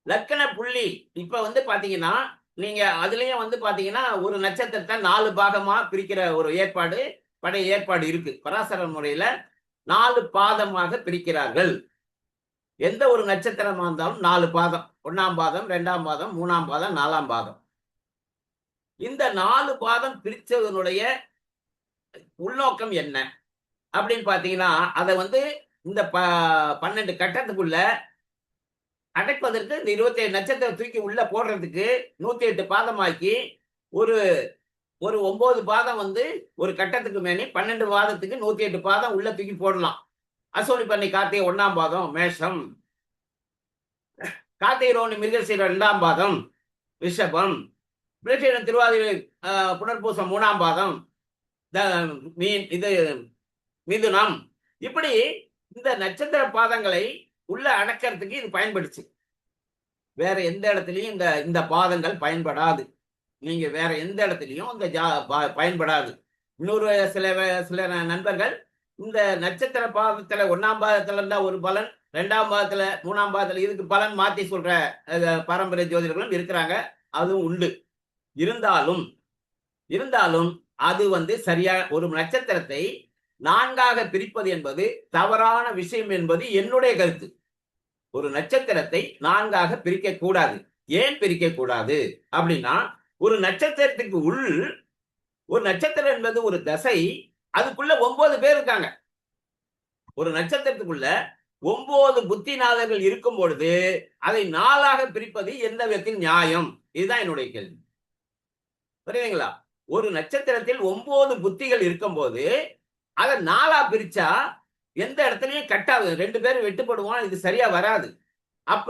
லக்கண புள்ளி இப்ப பாத்தீங்கன்னா நீங்க அதுலயும் பாத்தீங்கன்னா ஒரு நட்சத்திரத்தை 4 பாகமா பிரிக்கிற ஒரு ஏற்பாடு இருக்கு. பராசர முறையில 4 பாதமாக பிரிக்கிறார்கள். எந்த ஒரு நட்சத்திரமா இருந்தாலும் 4 பாதம். 1ஆம் பாதம், 2ஆம் பாதம், 3ஆம் பாதம், 4ஆம் பாதம். இந்த 4 பாதம் பிரிச்சதனுடைய உள்நோக்கம் என்ன அப்படின்னு பாத்தீங்கன்னா, அதை இந்த 12 கட்டத்துக்குள்ள அடைப்பதற்கு இந்த 27 நட்சத்திரம் தூக்கி உள்ள போடுறதுக்கு 108 பாதமாக்கி ஒரு ஒரு 9 பாதம் வந்து ஒரு கட்டத்துக்கு மேலே 12 பாதத்துக்கு 108 பாதம் உள்ள தூக்கி போடலாம். அசோனி பண்ணி கார்த்திகை 1ஆம் பாதம் மேஷம், கார்த்திகை ரோனி மிருகசீரம் 2ஆம் பாதம் ரிஷபம், மிருகசீரம் திருவாதிரை புனர்பூசம் 3ஆம் பாதம் இது மிதுனம். இப்படி இந்த நட்சத்திர பாதங்களை உள்ள அடக்கிறதுக்கு இது பயன்படுச்சு. வேற எந்த இடத்துலயும் இந்த பாதங்கள் பயன்படாது. நீங்க வேற எந்த இடத்துலயும் இந்த பயன்படாது. இன்னொரு சில நண்பர்கள் இந்த நட்சத்திர பாதத்துல 1ஆம் பாதத்துல இருந்தா ஒரு பலன், 2ஆம் பாதத்துல 3ஆம் பாதத்துல இதுக்கு பலன் மாத்தி சொல்ற பாரம்பரிய ஜோதிடர்களும் இருக்கிறாங்க. அதுவும் உண்டு. இருந்தாலும் அது வந்து சரியா ஒரு நட்சத்திரத்தை 4ஆக பிரிப்பது என்பது தவறான விஷயம் என்பது என்னுடைய கருத்து. ஒரு நட்சத்திரத்தை 4ஆக பிரிக்க கூடாது. ஏன் பிரிக்க கூடாது அப்படின்னா, ஒரு நட்சத்திரத்துக்கு ஒரு நட்சத்திரம் என்பது ஒரு தசை, அதுக்குள்ள 9 பேர் இருக்காங்க. ஒரு நட்சத்திரத்துக்குள்ள 9 புத்திநாதர்கள் இருக்கும் பொழுது அதை 4ஆக பிரிப்பது எந்த விதத்தில் நியாயம்? இதுதான் என்னுடைய கேள்வி. புரியுதுங்களா? ஒரு நட்சத்திரத்தில் 9 புத்திகள் இருக்கும் போது அதை 4ஆ பிரிச்சா எந்த இடத்துலயும் கட்டாது. 2 பேரும் வெட்டுப்படுவான். இது சரியா வராது. அப்ப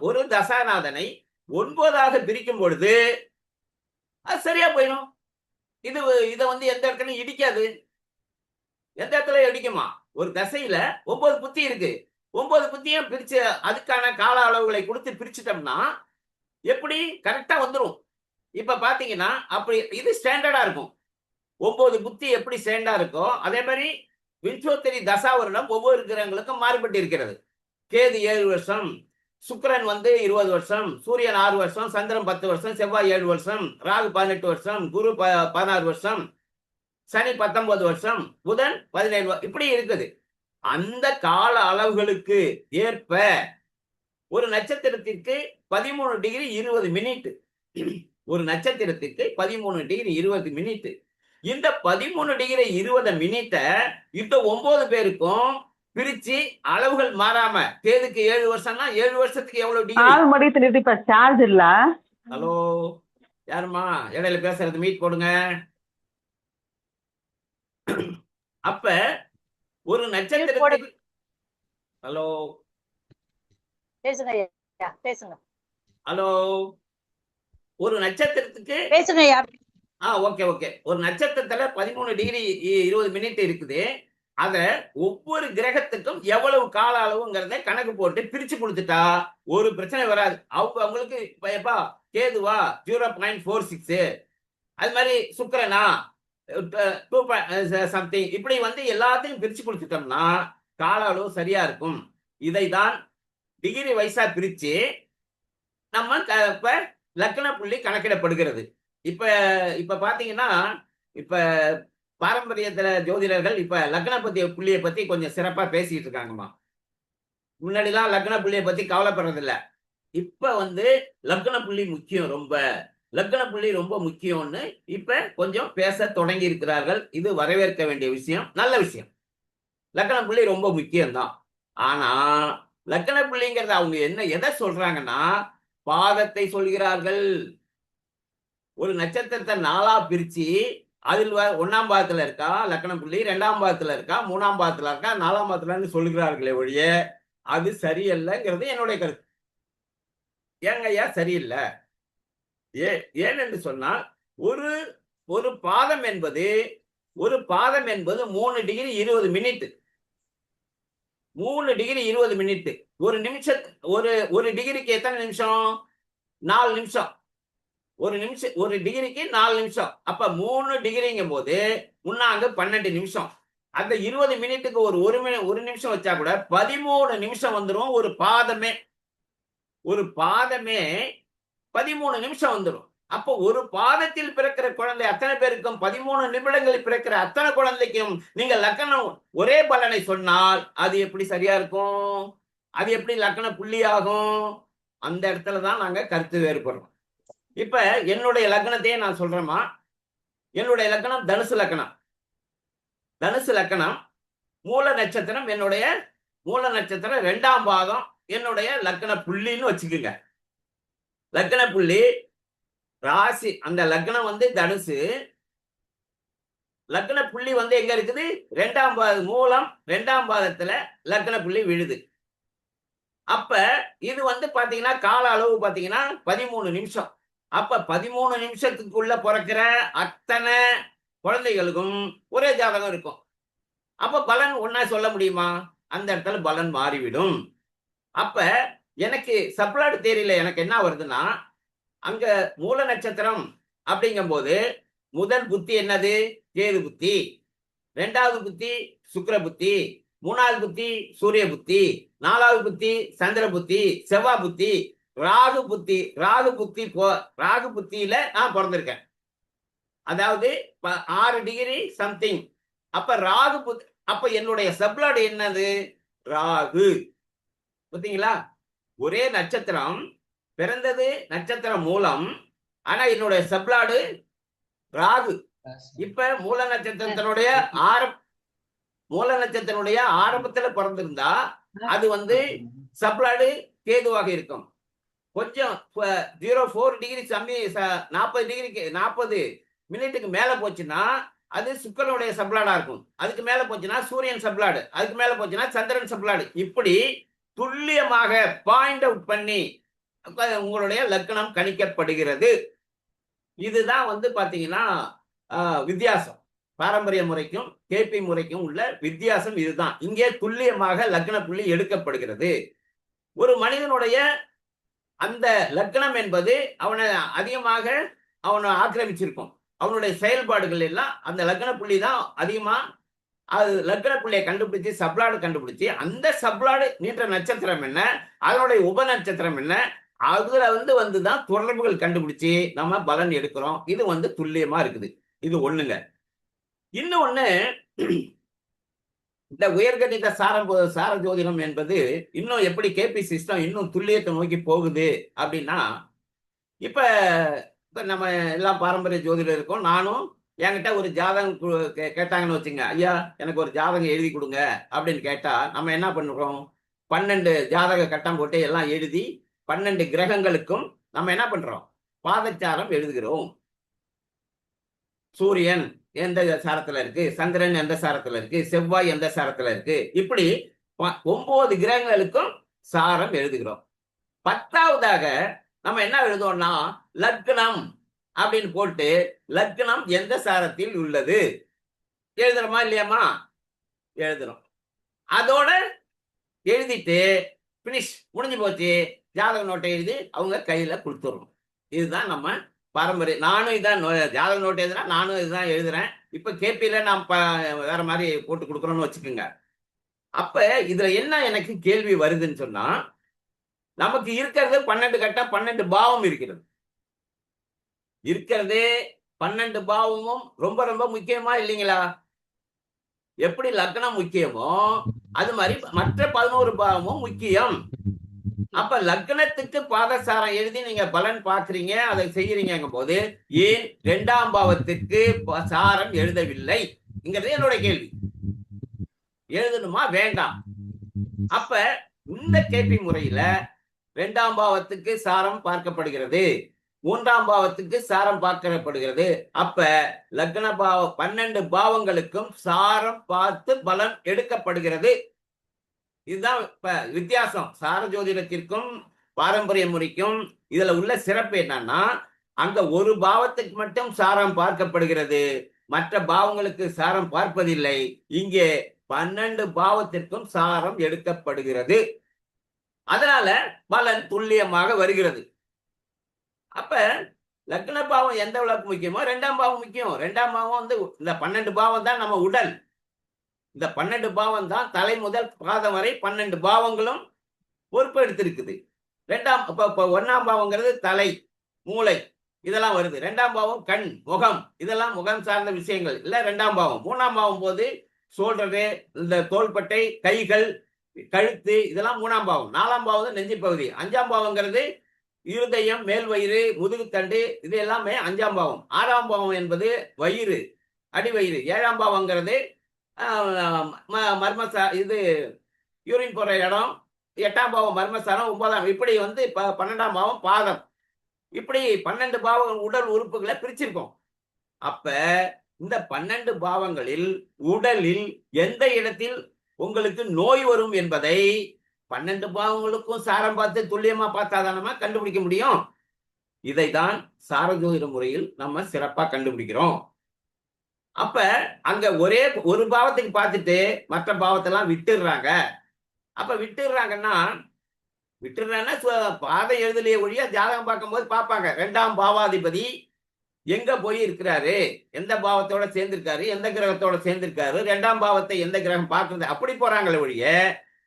ஒரு தசாநாதனை 9ஆக பிரிக்கும் பொழுது அது சரியா போயிடும். இதை வந்து எந்த இடத்துலயும் இடிக்காது. எந்த இடத்துல இடிக்குமா? ஒரு தசையில 9 புத்தி இருக்கு. 9 புத்தியும் பிரிச்சு அதுக்கான கால அளவுகளை கொடுத்து பிரிச்சுட்டோம்னா எப்படி கரெக்டா வந்துடும். இப்ப பாத்தீங்கன்னா அப்படி இது ஸ்டாண்டர்டா இருக்கும். 9 புத்தி எப்படி ஸ்டாண்டர்டா இருக்கோ அதே மாதிரி விஞ்சோத்தரி தசா வருடம் ஒவ்வொரு கிரகங்களுக்கும் மாறுபட்டு இருக்கிறது. கேது 7 வருஷம், சுக்கிரன் வந்து 20 வருஷம், சூரியன் 6 வருஷம், சந்திரன் 10 வருஷம், செவ்வாய் 7 வருஷம், ராகு 18 வருஷம், குரு 16 வருஷம், சனி 19 வருஷம், புதன் 17 இப்படி இருக்குது. அந்த கால அளவுகளுக்கு ஏற்ப ஒரு நட்சத்திரத்திற்கு 13 டிகிரி 20 மினிட். ஒரு நட்சத்திரத்திற்கு 13 டிகிரி 20 மினிட். இந்த 13 டிகிரி 20 மினிட்டை இந்த 9 பேருக்கும் பிரிச்சு அளவுகள் மாறாம, கேதுக்கு 7 வருஷம்னா 7 வருஷத்துக்கு எவ்வளவு டிகிரி? சார்ஜ் இல்ல. ஹலோ, யாருமா இடையில பேசுறது? மீட் போடுங்க. அப்ப ஒரு நட்சத்திரத்துக்கு ஹலோ பேசுங்க. ஹலோ, ஒரு நட்சத்திரத்துக்கு பேசுங்க. ஓகே. ஒரு நட்சத்திரத்துல 13 டிகிரி 20 மினிட் இருக்குது. அத ஒவ்வொரு கிரகத்துக்கும் எவ்வளவு கால அளவுங்கிறத கணக்கு போட்டு பிரிச்சு கொடுத்துட்டா ஒரு பிரச்சனை வராது. அவங்களுக்கு எப்பா கேதுவா 0.46, அது மாதிரி சுக்கிரனா 2 சம்திங், இப்படி வந்து எல்லாத்தையும் பிரிச்சு கொடுத்துட்டோம்னா கால அளவு சரியா இருக்கும். இதைதான் டிகிரி வைஸா பிரிச்சு நம்ம இப்ப லக்ன புள்ளி கணக்கிடப்படுகிறது. இப்ப பாத்தீங்கன்னா இப்ப பாரம்பரியத்துல ஜோதிடர்கள் இப்ப லக்ன புள்ளியை பத்தி கொஞ்சம் சிறப்பா பேசிட்டு இருக்காங்கம்மா. முன்னாடிலாம் லக்ன புள்ளியை பத்தி கவலைப்படுறது இல்ல. இப்ப வந்து லக்ன புள்ளி முக்கியம், லக்ன புள்ளி ரொம்ப முக்கியம்னு இப்ப கொஞ்சம் பேச தொடங்கி இருக்கிறார்கள். இது வரவேற்க வேண்டிய விஷயம், நல்ல விஷயம். லக்ன புள்ளி ரொம்ப முக்கியம்தான். ஆனா லக்ன புள்ளிங்கிறத அவங்க எதை சொல்றாங்கன்னா பாதத்தை சொல்கிறார்கள். ஒரு நட்சத்திரத்தை 4ஆ பிரிச்சு அதில் 1ஆம் பாதத்துல இருக்கா லக்ன புள்ளி, 2ஆம் பாதத்துல இருக்கா, 3ஆம் பாதத்துல இருக்கா, 4ஆம் பாதத்துலன்னு சொல்லுகிறார்களே ஒழிய அது சரியில்லைங்கிறது என்னுடைய கருத்து. ஏங்க ஐயா சரியில்லை? ஏனென்று சொன்னால் ஒரு பாதம் என்பது 3 டிகிரி 20 மினிட். 3 degree 20 minute. ஒரு ஒரு டிகிரிக்கு எத்தனை நிமிஷம்? 4 நிமிஷம். ஒரு டிகிரிக்கு 4 நிமிஷம். அப்ப 3 டிகிரிங்கும் போது முன்னாங்க 12 நிமிஷம். அந்த 20 மினிட்டுக்கு ஒரு நிமிஷம் வச்சா கூட 13 நிமிஷம் வந்துடும். ஒரு பாதமே 13 நிமிஷம் வந்துடும். அப்போ ஒரு பாதத்தில் பிறக்கிற குழந்தை அத்தனை பேருக்கும் 13 நிமிடங்களில் பிறக்கிற அத்தனை குழந்தைக்கும் நீங்க லக்னம் ஒரே பலனை சொன்னால் அது எப்படி சரியா இருக்கும்? அது எப்படி லக்ன புள்ளியாகும்? அந்த இடத்துலதான் நாங்க கருத்து வேறுபடுறோம். இப்ப என்னுடைய லக்னத்தையே நான் சொல்றேம்மா. என்னுடைய லக்னம் தனுசு லக்னம். மூல நட்சத்திரம் என்னுடைய மூல நட்சத்திரம் 2ஆம் பாதம் என்னுடைய லக்ன புள்ளின்னு வச்சுக்கோங்க. லக்ன புள்ளி ராசி அந்த லக்னம் வந்து தனுசு, லக்ன புள்ளி வந்து எங்க இருக்குது? 2ஆம் பாத மூலம் 2ஆம் பாதத்துல லக்ன புள்ளி விழுது. அப்ப இது வந்து பாத்தீங்கன்னா கால அளவு பாத்தீங்கன்னா 13 நிமிஷம். அப்ப 13 நிமிஷத்துக்குள்ள பிறக்கிற அத்தனை குழந்தைகளுக்கும் ஒரே ஜாதகம் இருக்கும். அப்ப பலன் ஒன்னா சொல்ல முடியுமா? அந்த இடத்துல பலன் மாறிவிடும். அப்ப எனக்கு சப்ளாட் தேரியில எனக்கு என்ன வருதுன்னா, அங்க மூல நட்சத்திரம் அப்படிங்கும் போது முதல் புத்தி என்னது? கேது புத்தி. 2வது புத்தி சுக்கிர புத்தி. 3வது புத்தி சூரிய புத்தி. 4வது புத்தி சந்திர புத்தி, செவ்வாய் புத்தி, ராகு புத்தி. ராகு புத்தியில நான் பிறந்திருக்கேன். அதாவது 6 டிகிரி சம்திங். அப்ப ராகு புத்தி. அப்ப என்னுடைய சப்ளாட் என்னது? ராகு. புரியுதுங்களா? ஒரே நட்சத்திரம், பிறந்தது நட்சத்திரம் மூலம், ஆனா என்னுடைய சப்ளாடு ராகு. இப்ப மூல நட்சத்திரத்தினுடைய ஆரம்பத்துல பிறந்திருந்தா அது வந்து சப்ளாடு கேதுவாக இருக்கும். கொஞ்சம் 04 டிகிரி 40 டிகிரிக்கு 40 மினிட்டுக்கு மேல போச்சுன்னா அது சுக்கிரனுடைய சப்ளாடா இருக்கும். அதுக்கு மேல போச்சுன்னா சூரியன் சப்ளாடு, அதுக்கு மேல போச்சுன்னா சந்திரன் சப்ளாடு. இப்படி துல்லியமாக பாயிண்ட் அவுட் பண்ணி உங்களுடைய லக்னம் கணிக்கப்படுகிறது. இதுதான் வந்து பாத்தீங்கன்னா வித்தியாசம். பாரம்பரிய முறைக்கும் கேபி முறைக்கும் உள்ள வித்தியாசம் இதுதான். இங்கே துல்லியமாக லக்ன புள்ளி எடுக்கப்படுகிறது. ஒரு மனிதனுடைய அந்த லக்னம் என்பது அவனை அதிகமாக ஆக்கிரமிச்சிருக்கும். அவனுடைய செயல்பாடுகள் எல்லாம் அந்த லக்ன புள்ளி தான் அதிகமா. அது லக்ன புள்ளியை கண்டுபிடிச்சு சப்ளாடு கண்டுபிடிச்சு அந்த சப்ளாடு நீண்ட நட்சத்திரம் என்ன, அதனுடைய உப நட்சத்திரம் என்ன, அதுல வந்துதான் தொடர்புகள் கண்டுபிடிச்சு நம்ம பலன் எடுக்கிறோம். இது வந்து துல்லியமா இருக்குது. இது ஒண்ணுங்க. இன்னொன்னு, இந்த உயர்கணித சார ஜோதிடம் என்பது இன்னும் எப்படி கேபி சிஸ்டம் இன்னும் துல்லியத்தை நோக்கி போகுது அப்படின்னா, இப்ப நம்ம எல்லாம் பாரம்பரிய ஜோதிடம் இருக்கோம். நானும் என்கிட்ட ஒரு ஜாதகம் கேட்டாங்கன்னு வச்சுங்க, ஐயா எனக்கு ஒரு ஜாதகம் எழுதி கொடுங்க அப்படின்னு கேட்டா நம்ம என்ன பண்றோம்? 12 ஜாதக கட்டம் போட்டு எல்லாம் எழுதி 12 கிரகங்களுக்கும் நம்ம என்ன பண்றோம்? பாதச்சாரம் எழுதுகிறோம். சூரியன் எந்த சாரத்துல இருக்கு, சந்திரன் எந்த சாரத்துல இருக்கு, செவ்வாய் எந்த சாரத்துல இருக்கு, இப்படி 9 கிரகங்களுக்கும் சாரம் எழுதுகிறோம். 10வதாக நம்ம என்ன எழுதுவோம்னா லக்னம் அப்படின்னு போட்டு லக்னம் எந்த சாரத்தில் உள்ளது எழுதுறோமா இல்லையாமா? எழுதுறோம். அதோட எழுதிட்டு பினிஷ், முடிஞ்சு போச்சு. ஜாதக நோட்டை எழுதி அவங்க கையில கொடுத்துடுறோம். இதுதான் நம்ம பாரம்பரியம். நானும் இதான் ஜாதக நோட்டு எழுதுனா நானும் இதுதான் எழுதுறேன். இப்ப கேபியில நான் வேற மாதிரி போட்டு கொடுக்குறோம்னு வச்சுக்கோங்க. அப்ப இதுல என்ன எனக்கு கேள்வி வருதுன்னு சொன்னா, நமக்கு இருக்கிறது 12 கட்டம், 12 பாவம் இருக்கிறது. 12 பாவமும் ரொம்ப ரொம்ப முக்கியமா இல்லைங்களா? எப்படி லக்னம் முக்கியமோ அது மாதிரி மற்ற 11 பாவமும் முக்கியம். அப்ப லக்னத்துக்கு பாதசாரம் எழுதி நீங்க பலன் பாக்குறீங்க, அதை செய்யறீங்க போது ஏன் 2ஆம் பாவத்துக்கு சாரம் எழுதவில்லை? என்னோட கேள்வி. எழுதணுமா வேண்டாம்? அப்ப இந்த கேபி முறையில 2ஆம் பாவத்துக்கு சாரம் பார்க்கப்படுகிறது, 3ஆம் பாவத்துக்கு சாரம் பார்க்கப்படுகிறது. அப்ப லக்ன பாவம் 12 பாவங்களுக்கும் சாரம் பார்த்து பலன் எடுக்கப்படுகிறது. இதுதான் இப்ப வித்தியாசம் சார ஜோதிடத்திற்கும் பாரம்பரிய முறைக்கும். இதுல உள்ள சிறப்பு என்னன்னா, அங்க ஒரு பாவத்துக்கு மட்டும் சாரம் பார்க்கப்படுகிறது, மற்ற பாவங்களுக்கு சாரம் பார்ப்பதில்லை. இங்கே 12 பாவத்திற்கும் சாரம் எடுக்கப்படுகிறது. அதனால பலன் துல்லியமாக வருகிறது. அப்ப லக்ன பாவம் எந்த அளவுக்கு முக்கியமோ 2ஆம் பாவம் முக்கியம். 2ஆம் பாவம் வந்து இந்த 12 பாவம் தான் நம்ம உடல். இந்த 12 பாவம் தான் தலை முதல் பாதம் வரை 12 பாவங்களும் பொறுப்பெடுத்திருக்குது. 1ஆம் பாவங்கிறது தலை, மூளை, இதெல்லாம் வருது. 2ஆம் பாவம் கண், முகம், இதெல்லாம் முகம் சார்ந்த விஷயங்கள் இல்ல 2ஆம் பாவம். 3ஆம் பாவம் போது ஷோல்டரு, இந்த தோள்பட்டை, கைகள், கழுத்து, இதெல்லாம் 3ஆம் பாவம். 4ஆம் பாவம் நெஞ்சு பகுதி. 5ஆம் பாவங்கிறது இருதயம், மேல் வயிறு, முதுகுத்தண்டு, இது எல்லாமே 5ஆம் பாவம். 6ஆம் பாவம் என்பது வயிறு, அடிவயிறு. 7ஆம் பாவங்கிறது இது யூரின் போற இடம். 8ஆம் பாவம் மர்மஸ்தானம். 9ஆம் இப்படி 12ஆம் பாவம் பாதம். இப்படி 12 பாவங்கள் உடல் உறுப்புகளை பிரிச்சிருக்கோம். அப்ப இந்த 12 பாவங்களில் உடலில் எந்த இடத்தில் உங்களுக்கு நோய் வரும் என்பதை 12 பாவங்களுக்கும் சாரம் பார்த்து துல்லியமா பார்த்தாதானமா கண்டுபிடிக்க முடியும். இதைதான் சாரஜோதிட முறையில் நம்ம சிறப்பா கண்டுபிடிக்கிறோம். அப்ப அங்க ஒரே ஒரு பாவத்துக்கு பார்த்துட்டு மற்ற பாவத்தெல்லாம் விட்டுடுறாங்க. அப்ப விட்டுடுறாங்கன்னா பாதை எழுதலையே ஒழிய ஜாதகம் பார்க்கும்போது பார்ப்பாங்க 2ஆம் பாவாதிபதி எங்க போய் இருக்கிறாரு, எந்த பாவத்தோட சேர்ந்திருக்காரு, எந்த கிரகத்தோட சேர்ந்திருக்காரு, 2ஆம் பாவத்தை எந்த கிரகம் பார்க்கறது, அப்படி போறாங்களே ஒழிய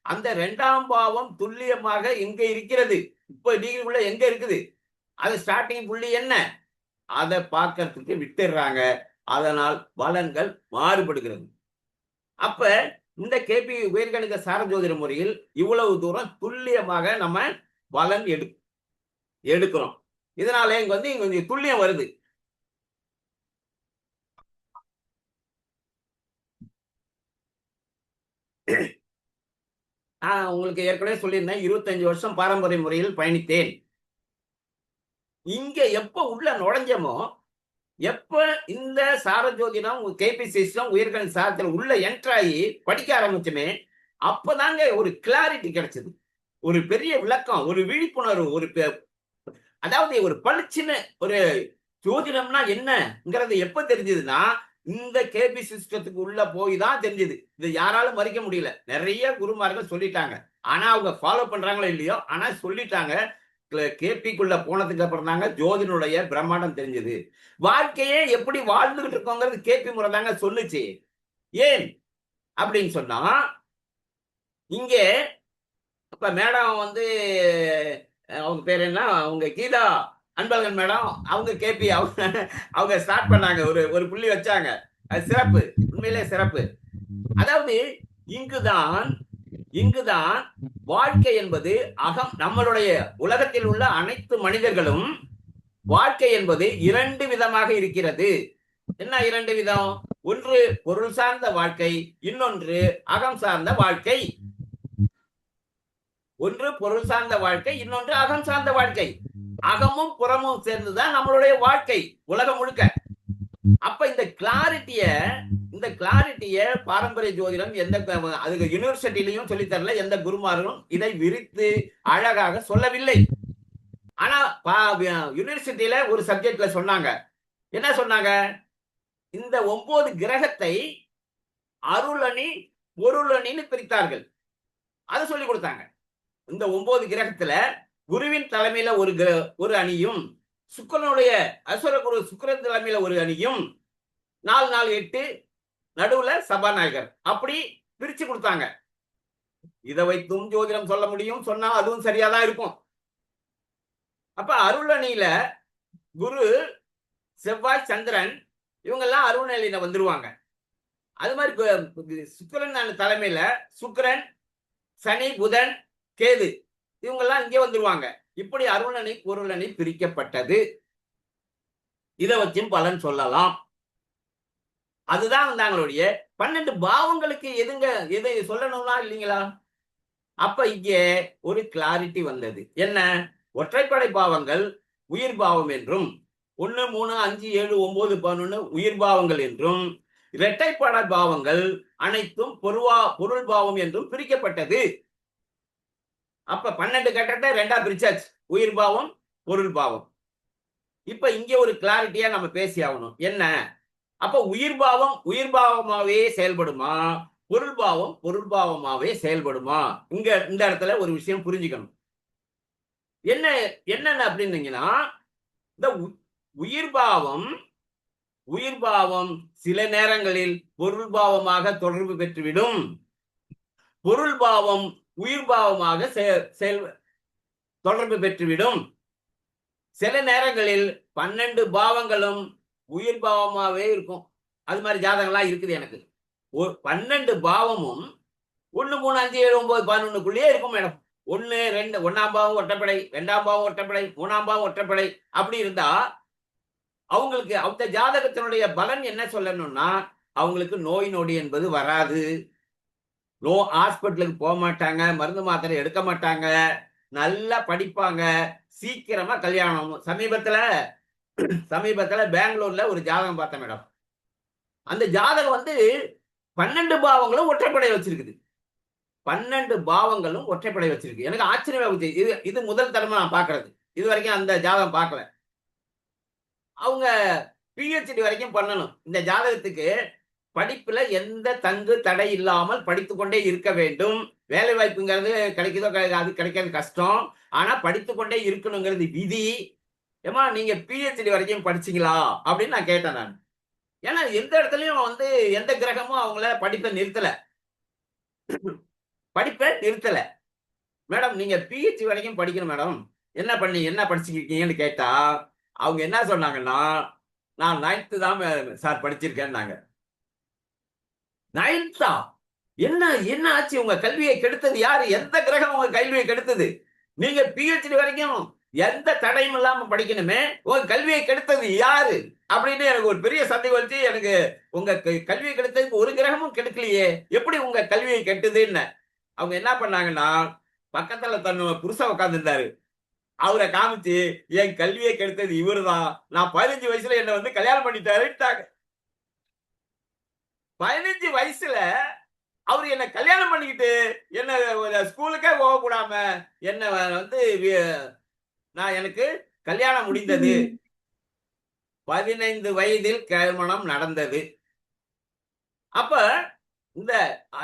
அந்த 2ஆம் பாவம் துல்லியமாக எங்க இருக்கிறது, 30 டிகிரிக்குள்ள எங்க இருக்குது, அது ஸ்டார்டிங் புள்ளி என்ன, அதை பார்க்கறதுக்கு விட்டுடுறாங்க. அதனால் பலன்கள் மாறுபடுகிறது. அப்ப இந்த கேபி உயர்கணித சாரஜோதிட முறையில் இவ்வளவு தூரம் துல்லியமாக நம்ம பலன் எடுக்கிறோம். இதனால இங்க இங்க துல்லியம் வருது. நான் உங்களுக்கு ஏற்கனவே சொல்லியிருந்தேன், 25 வருஷம் பாரம்பரிய முறையில் பயணித்தேன். இங்க எப்ப உள்ள நுழைஞ்சமோ, எப்ப இந்த சாரஜோதிடம் கேபி சிஸ்டம் உயர்கணித சாரத்தில் உள்ள என்ட்ராயி படிக்க ஆரம்பிச்சுமே, அப்பதாங்க ஒரு கிளாரிட்டி கிடைச்சது, ஒரு பெரிய விளக்கம், ஒரு விழிப்புணர்வு, அதாவது ஒரு பளிச்சுன்னு ஒரு ஜோதிடம்னா என்னங்கிறது எப்ப தெரிஞ்சதுன்னா இந்த கேபி சிஸ்டத்துக்கு உள்ள போய் தான் தெரிஞ்சது. இது யாராலும் மறிக்க முடியல. நிறைய குருமார்கள் சொல்லிட்டாங்க, ஆனா அவங்க ஃபாலோ பண்றாங்களோ இல்லையோ, ஆனா சொல்லிட்டாங்க. கேபிக்குள்ள போனதுக்கு அப்புறம் தாங்க ஜோதினுடைய பிரம்மாண்டம் தெரிஞ்சது. வாழ்க்கையே எப்படி வாழ்ந்துகிட்டு இருக்கோங்கிறது கேபி முறை தாங்க சொல்லுச்சு. ஏன் அப்படின்னு சொன்னா, இங்க இப்ப மேடம் அவங்க பேர் என்ன, அவங்க கீதா அன்பழகன் மேடம், அவங்க கேபி அவங்க ஸ்டார்ட் பண்ணாங்க, ஒரு புள்ளி வச்சாங்க. அது சிறப்பு, உண்மையிலே சிறப்பு. அதாவது இங்குதான் வாழ்க்கை என்பது நம்மளுடைய உலகத்தில் உள்ள அனைத்து மனிதர்களும் வாழ்க்கை என்பது 2 விதமாக இருக்கிறது. என்ன 2 விதம்? ஒன்று பொருள் சார்ந்த வாழ்க்கை, இன்னொன்று அகம் சார்ந்த வாழ்க்கை. ஒன்று பொருள் சார்ந்த வாழ்க்கை, இன்னொன்று அகம் சார்ந்த வாழ்க்கை. அகமும் புறமும் சேர்ந்துதான் நம்மளுடைய வாழ்க்கை உலகம் முழுக்க. அப்ப இந்த கிளாரிட்டிய பாரம்பரிய ஜோதிடம் அதுக்கு யூனிவர்சிட்டிலையும் சொல்லி தரல, எந்த குருமார்களும் இதை விரித்து அழகாக சொல்லவில்லை. ஆனா யூனிவர்சிட்டியில ஒரு சப்ஜெக்ட்ல சொன்னாங்க. என்ன சொன்னாங்க? இந்த 9 கிரகத்தை அருளணி பொருளணின்னு பிரித்தார்கள். அதை சொல்லி கொடுத்தாங்க. இந்த 9 கிரகத்துல குருவின் தலைமையில ஒரு அணியும், சுக்கிரனுடைய அசுரகுரு சுக்கிரன் தலைமையில ஒரு அணியும், 4 4 8 நடுவுல சபாநாயகர், அப்படி பிரிச்சு கொடுத்தாங்க. இதை வைத்தும் ஜோதிடம் சொல்ல முடியும், சொன்னா அதுவும் சரியாதான் இருக்கும். அப்ப அருளணியில குரு, செவ்வாய், சந்திரன் இவங்கெல்லாம் அருள்நிலையில வந்துருவாங்க. அது மாதிரி சுக்கிரன் தலைமையில சுக்கிரன், சனி, புதன், கேது இவங்கெல்லாம் இங்கே வந்துருவாங்க. இப்படி அருளணி பொருளணி பிரிக்கப்பட்டது. இதை வச்சும் பலன் சொல்லலாம். அதுதான் வந்தாங்களுடைய 12 பாவங்களுக்கு எதை சொல்லணும்னா இல்லைங்களா? அப்ப இங்கே ஒரு கிளாரிட்டி வந்தது. என்ன? ஒற்றைப்படை பாவங்கள் உயிர் பாவம் என்றும், 1 3 5 7 9 11 உயிர் பாவங்கள் என்றும், இரட்டைப்படை பாவங்கள் அனைத்தும் பொருள் பாவம் என்றும் பிரிக்கப்பட்டது. அப்ப 12 கட்டத்தை 2ஆ பிரிச்சாச்சு, உயிர் பாவம் பொருள் பாவம். இப்ப இங்க ஒரு கிளாரிட்டியா நம்ம பேசி ஆகணும். என்ன? அப்ப உயிர் பாவமாவே செயல்படுமா, பொருள் பாவமாவே செயல்படுமா? இந்த இடத்துல ஒரு விஷயம் புரிஞ்சுக்கணும். என்ன அப்படின்னீங்கன்னா, இந்த உயிர் பாவம் சில நேரங்களில் பொருள் பாவமாக தொடர்பு பெற்றுவிடும். பொருள் பாவம் உயிர் பாவமாக தொடர்பு பெற்றுவிடும். சில நேரங்களில் 12 பாவங்களும் உயிர் பாவமாவே இருக்கும். அது மாதிரி ஜாதகம்லாம் இருக்குது எனக்கு. 12 பாவமும் 1 3 5 7 9 11க்குள்ளேயே இருக்கும் மேடம். 1 2 1ஆம் பாவம் ஒற்றைப்படை, 2ஆம் பாவம் ஒற்றைப்படை, 3ஆம் பாவம் ஒற்றைப்படை, அப்படி இருந்தா அவங்களுக்கு அந்த ஜாதகத்தினுடைய பலன் என்ன சொல்லணும்னா, அவங்களுக்கு நோய் நொடி என்பது வராது. ஹாஸ்பிட்டலுக்கு போக மாட்டாங்க, மருந்து மாத்திரை எடுக்க மாட்டாங்க, நல்லா படிப்பாங்க, சீக்கிரமா கல்யாணம். சமீபத்துல பெங்களூர்ல ஒரு ஜாதகம் பார்த்தேன் மேடம். அந்த ஜாதகம் வந்து 12 பாவங்களும் ஒற்றைப்படை வச்சிருக்குது. 12 பாவங்களும் ஒற்றைப்படை வச்சிருக்கு. எனக்கு ஆச்சரியமா போச்சு. இது முதல் தடவை நான் பாக்குறது. இது வரைக்கும் அந்த ஜாதகம் பார்க்கல. அவங்க PhD வரைக்கும் பண்ணணும். இந்த ஜாதகத்துக்கு படிப்புல எந்த தங்கு தடை இல்லாமல் படித்துக்கொண்டே இருக்க வேண்டும். வேலை வாய்ப்புங்கிறது கிடைக்குதோ அது கிடைக்கிறது கஷ்டம். ஆனா படித்துக்கொண்டே இருக்கணுங்கிறது விதி. ஏமா நீங்க PhD வரைக்கும் படிச்சீங்களா அப்படின்னு நான் கேட்டேன் நான். ஏன்னா எந்த இடத்துலயும் வந்து எந்த கிரகமும் அவங்கள படிப்பை நிறுத்தல. மேடம் நீங்க PhD வரைக்கும் படிக்கணும் மேடம். என்ன படிச்சிருக்கீங்கன்னு கேட்டா அவங்க என்ன சொன்னாங்கன்னா, நான் 9th தான் சார் படிச்சிருக்கேன்னாங்க. 9th என்ன ஆச்சு? உங்க கல்வியை கெடுத்தது யாரு? எந்த கிரகம் உங்க கல்வியை கெடுத்தது? நீங்க PhD வரைக்கும் எந்த தடையும் இல்லாம படிக்கணுமே, உங்க கல்வியை கெடுத்தது யாரு அப்படின்னு எனக்கு ஒரு பெரிய சந்தேகம் வந்துச்சு. எனக்கு உங்க கல்வியை கெடுத்ததுக்கு ஒரு கிரகமும் கெடுக்கலையே, எப்படி உங்க கல்வியை கெட்டுதுன்னு. அவங்க என்ன பண்ணாங்கன்னா, பக்கத்துல தன்னோட புருஷன் உட்கார்ந்து இருந்தாரு. அவரை காமிச்சு என் கல்வியை கெடுத்தது இவருதான், நான் 15 வயசுல என்ன வந்து கல்யாணம் பண்ணிட்டாருட்டாங்க. 15 வயசுல அவரு என்ன கல்யாணம் பண்ணிக்கிட்டு என்ன ஸ்கூலுக்கே போக கூடாம என்ன வந்து எனக்கு கல்யாணம் முடிந்தது. 15 வயதில் திருமணம் நடந்தது. அப்ப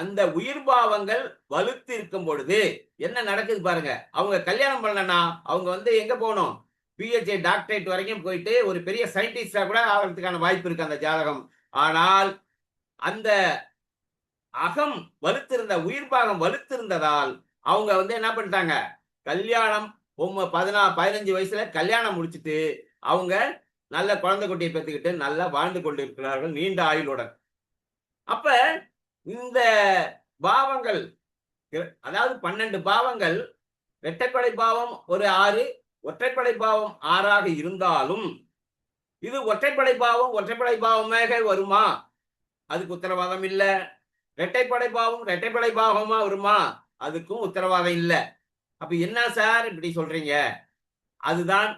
அந்த உயிர் பாவங்கள் வலுத்து இருக்கும் பொழுது என்ன நடக்குது பாருங்க. அவங்க கல்யாணம் பண்ணலன்னா அவங்க வந்து எங்க போகணும்? PhD டாக்டரேட் வரைக்கும் போயிட்டு ஒரு பெரிய சயின்டிஸ்டா கூட ஆகிறதுக்கான வாய்ப்பு இருக்கு அந்த ஜாதகம். ஆனால் அந்த அகம் வலுத்திருந்த உயிர் பாகம் வலுத்திருந்ததால் அவங்க வந்து என்ன பண்ணிட்டாங்க, கல்யாணம் 15 வயசுல கல்யாணம் முடிச்சுட்டு அவங்க நல்ல குழந்தை குட்டியை பெற்றுக்கிட்டு நல்லா வாழ்ந்து கொண்டிருக்கிறார்கள் நீண்ட ஆயுளுடன். அப்ப இந்த பாவங்கள், அதாவது 12 பாவங்கள், இரட்டைப்படை பாவம் ஒரு 6, ஒற்றைப்படை பாவம் 6ஆக இருந்தாலும் இது ஒற்றைப்படை பாவமாக வருமா? அதுக்கு உத்தரவாதம் இல்ல. இரட்டைப்படை பாவமா வருமா? அதுக்கும் உத்தரவாதம் இல்ல. அப்ப என்ன சார் இப்படி சொல்றீங்க? அதுதான்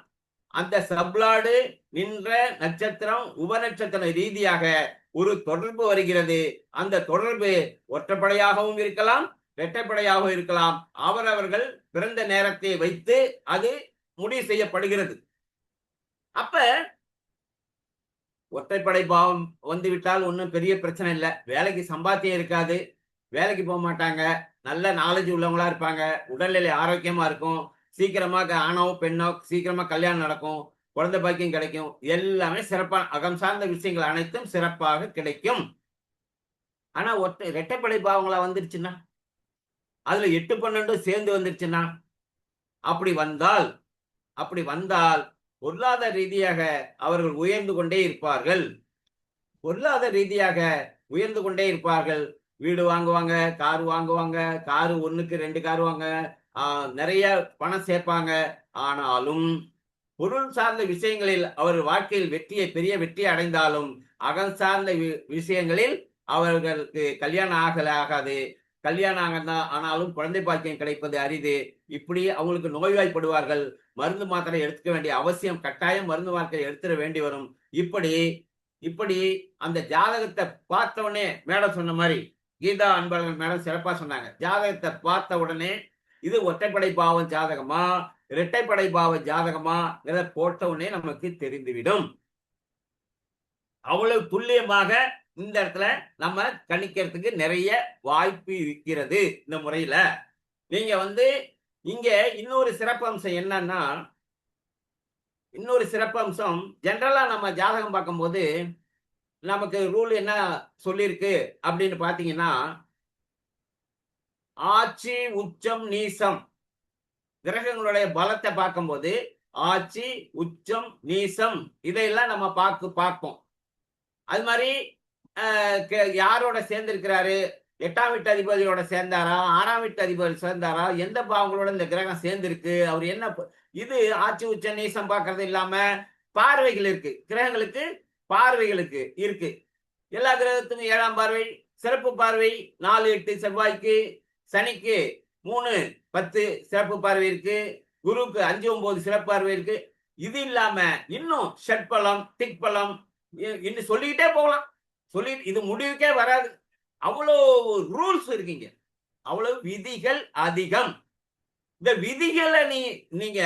அந்த சப்ளாடு நின்ற நட்சத்திரம் உபநட்சத்திர ரீதியாக ஒரு தொடர்பு வருகிறது. அந்த தொடர்பு ஒற்றைப்படையாகவும் இருக்கலாம், இரட்டைப்படையாகவும் இருக்கலாம். அவரவர்கள் பிறந்த நேரத்தை வைத்து அது முடிவு செய்யப்படுகிறது. அப்ப ஒற்றைப்படை பாவம் வந்து விட்டால் ஒன்றும் பெரிய பிரச்சனை இல்லை. வேலைக்கு சம்பாத்தியம் இருக்காது, வேலைக்கு போக மாட்டாங்க, நல்ல நாலேஜ் உள்ளவங்களா இருப்பாங்க, உடல்நிலை ஆரோக்கியமா இருக்கும், சீக்கிரமா ஆணோ பெண்ணோ சீக்கிரமா கல்யாணம் நடக்கும், குழந்தை பாக்கியம் கிடைக்கும், எல்லாமே சிறப்பான அகம் சார்ந்த விஷயங்கள் அனைத்தும் சிறப்பாக கிடைக்கும். ஆனா இரட்டைப்படை பாவங்களா வந்துருச்சுன்னா, அதுல 8, 12 சேர்ந்து வந்துருச்சுன்னா, அப்படி வந்தால் பொருளாதார ரீதியாக அவர்கள் உயர்ந்து கொண்டே இருப்பார்கள். வீடு வாங்குவாங்க, கார் வாங்குவாங்க, காரு 1க்கு 2 கார் வாங்க, நிறைய பணம் சேர்ப்பாங்க. ஆனாலும் பொருள் சார்ந்த விஷயங்களில் அவர் வாழ்க்கையில் பெரிய வெற்றி அடைந்தாலும் அகம் சார்ந்த விஷயங்களில் அவர்களுக்கு கல்யாணம் ஆகாது. கல்யாணம் ஆனாலும் குழந்தை பாக்கியம் கிடைப்பது அரிது. இப்படி அவங்களுக்கு நோய்வாய்ப்படுவார்கள். மருந்து மாத்திரை எடுத்துக்க வேண்டிய அவசியம், கட்டாயம் மருந்து மாத்திரை எடுத்துட வேண்டி வரும். இப்படி அந்த ஜாதகத்தை பார்த்த உடனே மேடம் சொன்ன மாதிரி, கீதா அன்பழகன் மேடம் சிறப்பா சொன்னாங்க. ஜாதகத்தை பார்த்த உடனே இது ஒற்றைப்படை பாவம் ஜாதகமா இரட்டைப்படை பாவ ஜாதகமா போட்ட உடனே நமக்கு தெரிந்துவிடும். அவ்வளவு துல்லியமாக இந்த இடத்துல நம்ம கணிக்கிறதுக்கு நிறைய வாய்ப்பு இருக்கிறது. இந்த முறையில நீங்க வந்து இங்க இன்னொரு சிறப்பம்சம் என்னன்னா, ஜெனரலா நம்ம ஜாதகம் பார்க்கும்போது நமக்கு ரூல் என்ன சொல்லியிருக்கு அப்படின்னு பாத்தீங்கன்னா, ஆட்சி உச்சம் நீசம் கிரகங்களுடைய பலத்தை பார்க்கும்போது ஆட்சி உச்சம் நீசம் இதையெல்லாம் நம்ம பார்ப்போம். அது மாதிரி யாரோட சேர்ந்திருக்கிறாரு, 8ஆம் வீட்டு அதிபதியோட சேர்ந்தாரா, 6ஆம் வீட்டு அதிபதி சேர்ந்தாரா, எந்த பாவங்களோட இந்த கிரகம் சேர்ந்திருக்கு, அவர் என்ன, இது ஆட்சி உச்ச நீசம் பார்க்கறது இல்லாம பார்வைகள் இருக்கு. கிரகங்களுக்கு பார்வைகளுக்கு இருக்கு. எல்லா கிரகத்துக்கும் 7ஆம் பார்வை சிறப்பு பார்வை 4, 8 செவ்வாய்க்கு, சனிக்கு 3, 10 சிறப்பு பார்வை இருக்கு. குருக்கு 5-9 சிறப்பார்வை இருக்கு. இது இல்லாம இன்னும் ஷட்பலம், திக்பலம் இன்னும் சொல்லிக்கிட்டே போகலாம். இது முடிவுக்கே வராது. அவ்வளோ ரூல்ஸ் இருக்குங்க, அவ்வளவு விதிகள் அதிகம். இந்த விதிகளை நீங்க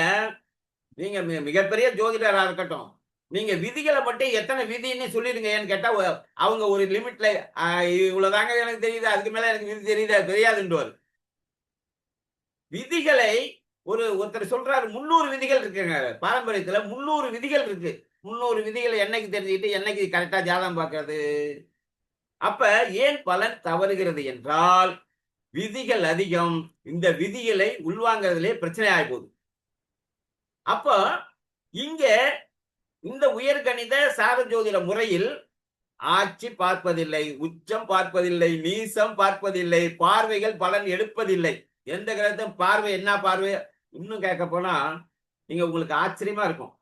நீங்க மிகப்பெரிய ஜோதிடரா இருக்கட்டும், நீங்க விதிகளை மட்டும் எத்தனை விதின்னு சொல்லிடுங்க. ஏன்னு கேட்டா அவங்க ஒரு லிமிட்ல இவ்வளவுதாங்க எனக்கு தெரியுது, அதுக்கு மேல எனக்கு விதி தெரியாதுன்றவர். விதிகளை ஒருத்தர் சொல்றாரு 300 விதிகள் இருக்குங்க பாரம்பரியத்துல. 300 விதிகள் இருக்கு. 300 விதிகளை என்னைக்கு தெரிஞ்சுக்கிட்டு என்னைக்கு கரெக்டா ஜாதகம் பார்க்கறது? அப்ப ஏன் பலன் தவறுகிறது என்றால் விதிகள் அதிகம். இந்த விதிகளை உள்வாங்கிறதுலே பிரச்சனை ஆகி போகுது. அப்ப இங்க இந்த உயர்கணித சார ஜோதிட முறையில் ஆட்சி பார்ப்பதில்லை, உச்சம் பார்ப்பதில்லை, நீசம் பார்ப்பதில்லை, பார்வைகள் பலன் எடுப்பதில்லை. எந்த கிரகத்தும் பார்வை என்ன பார்வை இன்னும் கேட்க போனா நீங்க உங்களுக்கு ஆச்சரியமா இருக்கும்.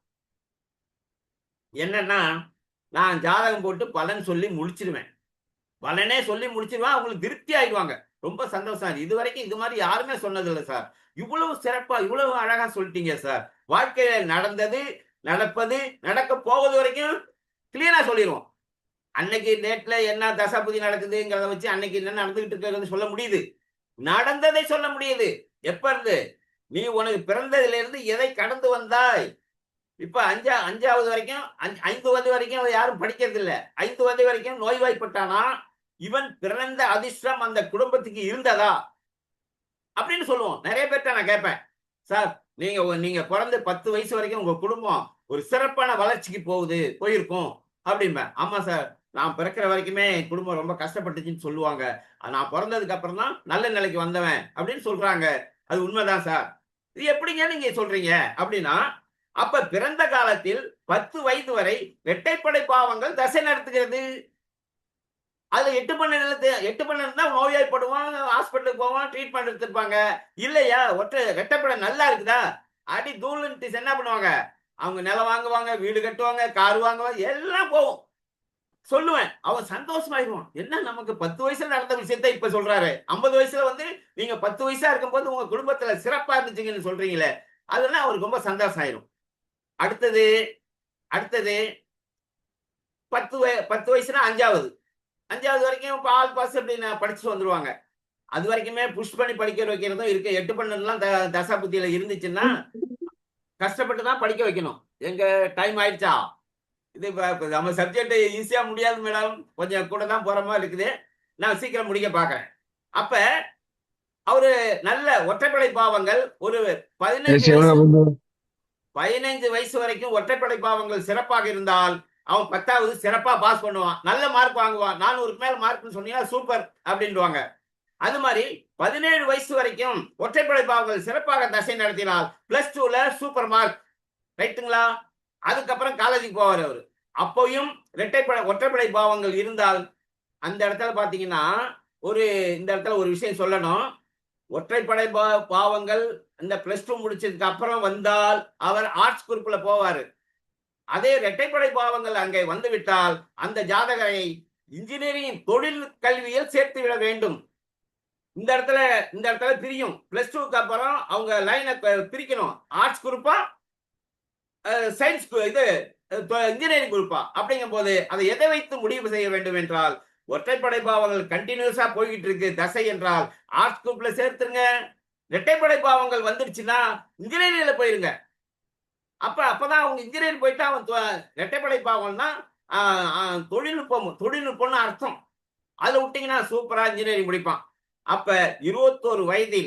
என்னன்னா நான் ஜாதகம் போட்டு பலன் சொல்லி முடிச்சிருவேன், பலனே சொல்லி முடிச்சிருவேன். அவங்களுக்கு திருப்தி ஆயிடுவாங்க, ரொம்ப சந்தோஷம். இது வரைக்கும் இது மாதிரி யாருமே சொன்னதில்லை சார், இவ்வளவு சிறப்பா இவ்வளவு அழகா சொல்லிட்டீங்க சார். வாழ்க்கையில நடந்தது, நடப்பது, நடக்க போவது வரைக்கும் கிளியரா சொல்லிடுவோம். அன்னைக்கு டேட்ல என்ன தசாபதி நடக்குதுங்கிறத வச்சு அன்னைக்கு என்ன நடந்துகிட்டு இருக்கிறது சொல்ல முடியுது, நடந்ததை சொல்ல முடியுது. எப்ப இருந்து நீ உனக்கு பிறந்ததுல இருந்து எதை கடந்து வந்தாய். இப்ப 5வது வரைக்கும் 5 வந்து வரைக்கும் யாரும் படிக்கிறது இல்ல. 5 வந்து வரைக்கும் நோய்வாய்ப்பட்டானா இவன் பிறந்த அதிர்ஷ்டம் அந்த குடும்பத்துக்கு இருந்ததா அப்படின்னு சொல்லுவோம். நிறைய பேர்ட்ட நான் கேட்பேன், சார் நீங்க பிறந்து 10 வயசு வரைக்கும் உங்க குடும்பம் ஒரு சிறப்பான வளர்ச்சிக்கு போயிருக்கும் அப்படின்பேன். ஆமா சார், நான் பிறக்கிற வரைக்குமே என் குடும்பம் ரொம்ப கஷ்டப்பட்டுச்சுன்னு சொல்லுவாங்க. நான் பிறந்ததுக்கு அப்புறம் தான் நல்ல நிலைக்கு வந்தவன் அப்படின்னு சொல்றாங்க. அது உண்மைதான் சார். இது எப்படிங்க நீங்க சொல்றீங்க அப்படின்னா, அப்ப பிறந்த காலத்தில் 10 வயது வரை இரட்டைப்படை பாவங்கள் தசை நடத்துகிறது. அதுல 8 தான் நோய்வாய்ப்படுவான், ஹாஸ்பிட்டலுக்கு போவான், ட்ரீட்மெண்ட் எடுத்துருப்பாங்க. இல்லையா ரெட்டைப்படை நல்லா இருக்குதா அடி தூளுன்ட்டு என்ன பண்ணுவாங்க, அவங்க நிலம் வாங்குவாங்க, வீடு கட்டுவாங்க, கார் வாங்குவாங்க, எல்லாம் போகும். சொல்லுவேன், அவன் சந்தோஷமாயிருவான். என்ன நமக்கு 10 வயசுல நடந்த விஷயத்த இப்ப சொல்றாரு. 50 வயசுல வந்து நீங்க 10 வயசா இருக்கும்போது உங்க குடும்பத்துல சிறப்பா இருந்துச்சுங்கன்னு சொல்றீங்களே, அதெல்லாம் அவருக்கு ரொம்ப சந்தோஷம் ஆயிரும். அடுத்தது 10 வயசுனா 5வது வரைக்கும் பால் பாஸ் அப்படின்னு படிச்சுட்டு வந்துருவாங்க. அது வரைக்குமே புஷ் பண்ணி படிக்க வைக்கிறதும் இருக்கு. 8 12 தசா புத்தியில இருந்துச்சுன்னா கஷ்டப்பட்டு தான் படிக்க வைக்கணும். எங்க டைம் ஆயிடுச்சா? இது நம்ம சப்ஜெக்ட் ஈஸியா முடியாது மேடம், கொஞ்சம் கூட தான் போற மாதிரி இருக்குது. நான் சீக்கிரம் முடிக்க பாக்குறேன். அப்ப அவரு நல்ல ஒற்றைப்படை பாவங்கள் ஒரு 15 வயசு வரைக்கும் ஒற்றைப்படை பாவங்கள் சிறப்பாக இருந்தால் அவன் 10வது சிறப்பா பாஸ் பண்ணுவான், நல்ல மார்க் வாங்குவான். 400க்கு மேல மார்க்னு சொன்னீங்கன்னா சூப்பர் அப்படின்வாங்க. அது மாதிரி 17 வயசு வரைக்கும் ஒற்றைப்படை பாவங்கள் சிறப்பாக தசை நடத்தினால் +2ல சூப்பர் மார்க், ரைட்டுங்களா? அதுக்கப்புறம் காலேஜுக்கு போவார் அவரு. அப்பயும் ஒற்றைப்படை பாவங்கள் இருந்தால் அந்த இடத்துல பாத்தீங்கன்னா இந்த இடத்துல ஒரு விஷயம் சொல்லணும். ஒற்றைப்படை பாவங்கள் இந்த +2 முடிச்சதுக்கு அப்புறம் வந்தால் அவர் ஆர்ட்ஸ் குரூப்ல போவாரு. அதே இரட்டைப்படை பாவங்கள் அங்கே வந்து விட்டால் அந்த ஜாதகரை இன்ஜினியரிங் தொழில் கல்வியில் சேர்த்து விட வேண்டும். இந்த இடத்துல பிரியும். +2க்கு அப்புறம் அவங்க லைனை பிரிக்கணும். ஆர்ட்ஸ் குரூப்பா, சயின்ஸ் இன்ஜினியரிங் குரூப்பா அப்படிங்கும் போது அதை எதை வைத்து முடிவு செய்ய வேண்டும் என்றால், ஒற்றைப்படை பாவங்கள் கண்டினியூஸா போய்கிட்டு இருக்கு தசை என்றால் ஆர்ட்ஸ் குரூப்ல சேர்த்துருங்க. இரட்டைப்படை பாவங்கள் வந்துடுச்சுன்னா இன்ஜினியரிங்ல போயிருங்க. அப்பதான் அவங்க இன்ஜினியரிங் போயிட்டு அவன் இரட்டைப்படை பாவம்னா தொழில்நுட்பம்னு அர்த்தம். அதுல விட்டீங்கன்னா சூப்பரா இன்ஜினியரிங் முடிப்பான். அப்ப 21